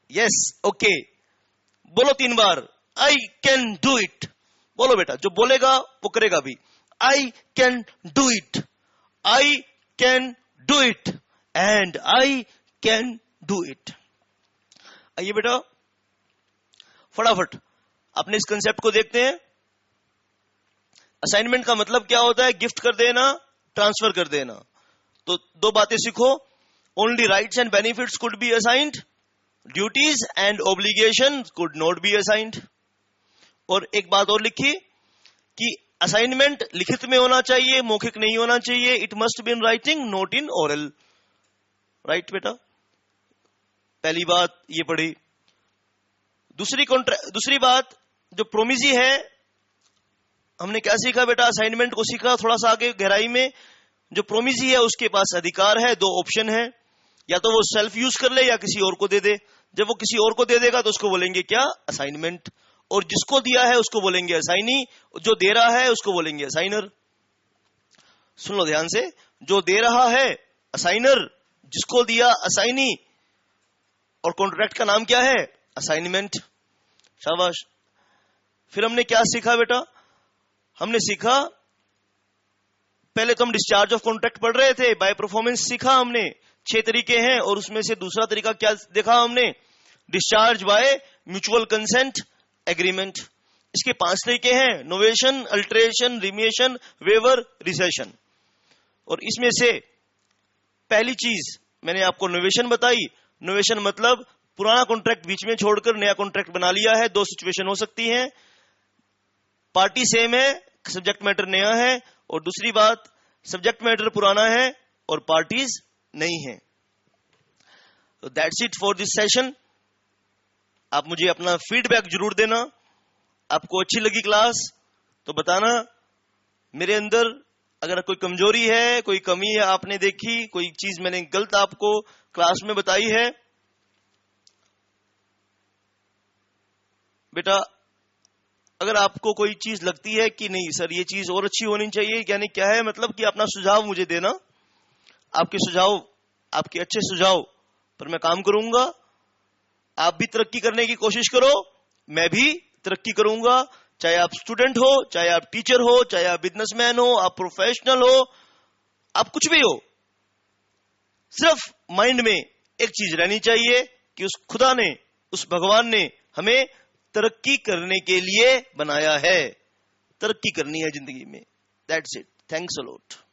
Speaker 1: Yes, okay. बोलो 3 बार, आई कैन डू इट। बोलो बेटा, जो बोलेगा वो करेगा भी। I can do it, I can do it and I can do it. आइए बेटा फटाफट अपने इस कंसेप्ट को देखते हैं। असाइनमेंट का मतलब क्या होता है? गिफ्ट कर देना, ट्रांसफर कर देना। तो 2 बातें सीखो। Only rights and benefits could be assigned, duties and obligation could not be assigned. और एक बात और लिखी कि असाइनमेंट लिखित में होना चाहिए, मौखिक नहीं होना चाहिए। It must be in writing, not in oral. Right बेटा? पहली बात ये पढ़ी। दूसरी बात जो प्रोमिजी है, हमने क्या सीखा बेटा? असाइनमेंट को सीखा थोड़ा सा आगे गहराई में। जो प्रोमिजी है उसके पास अधिकार है, 2 ऑप्शन है, या तो वो सेल्फ यूज कर ले या किसी और को दे दे। जब वो किसी और को दे देगा तो उसको बोलेंगे क्या? असाइनमेंट। और जिसको दिया है उसको बोलेंगे असाइनी, जो दे रहा है उसको बोलेंगे असाइनर। सुन लो ध्यान से, जो दे रहा है असाइनर, जिसको दिया असाइनी, और कॉन्ट्रैक्ट का नाम क्या है? असाइनमेंट। शाबाश। फिर हमने क्या सीखा बेटा? हमने सीखा, पहले तो हम डिस्चार्ज ऑफ कॉन्ट्रैक्ट पढ़ रहे थे, बाय परफॉर्मेंस सीखा हमने। 6 तरीके हैं और उसमें से दूसरा तरीका क्या देखा हमने? Discharge by mutual consent agreement. इसके 5 तरीके हैं, नोवेशन, अल्टरेशन, रिमिएशन, वेवर, रिसेशन। और इसमें से पहली चीज मैंने आपको नोवेशन बताई। नोवेशन मतलब पुराना कॉन्ट्रैक्ट बीच में छोड़कर नया कॉन्ट्रैक्ट बना लिया है। 2 सिचुएशन हो सकती हैं, पार्टी सेम है, सब्जेक्ट मैटर नया है, और दूसरी बात सब्जेक्ट मैटर पुराना है और पार्टीज नहीं है। तो that's it for this session. आप मुझे अपना फीडबैक जरूर देना। आपको अच्छी लगी क्लास तो बताना। मेरे अंदर अगर कोई कमजोरी है, कोई कमी है आपने देखी, कोई चीज मैंने गलत आपको क्लास में बताई है, बेटा अगर आपको कोई चीज लगती है कि नहीं सर ये चीज और अच्छी होनी चाहिए, यानी क्या है मतलब कि अपना सुझाव मुझे देना। आपके सुझाव, आपके अच्छे सुझाव पर मैं काम करूंगा। आप भी तरक्की करने की कोशिश करो, मैं भी तरक्की करूंगा। चाहे आप स्टूडेंट हो, चाहे आप टीचर हो, चाहे आप बिजनेसमैन हो, आप प्रोफेशनल हो, आप कुछ भी हो, सिर्फ माइंड में एक चीज रहनी चाहिए कि उस खुदा ने, उस भगवान ने हमें तरक्की करने के लिए बनाया है, तरक्की करनी है जिंदगी में। That's it. Thanks a lot.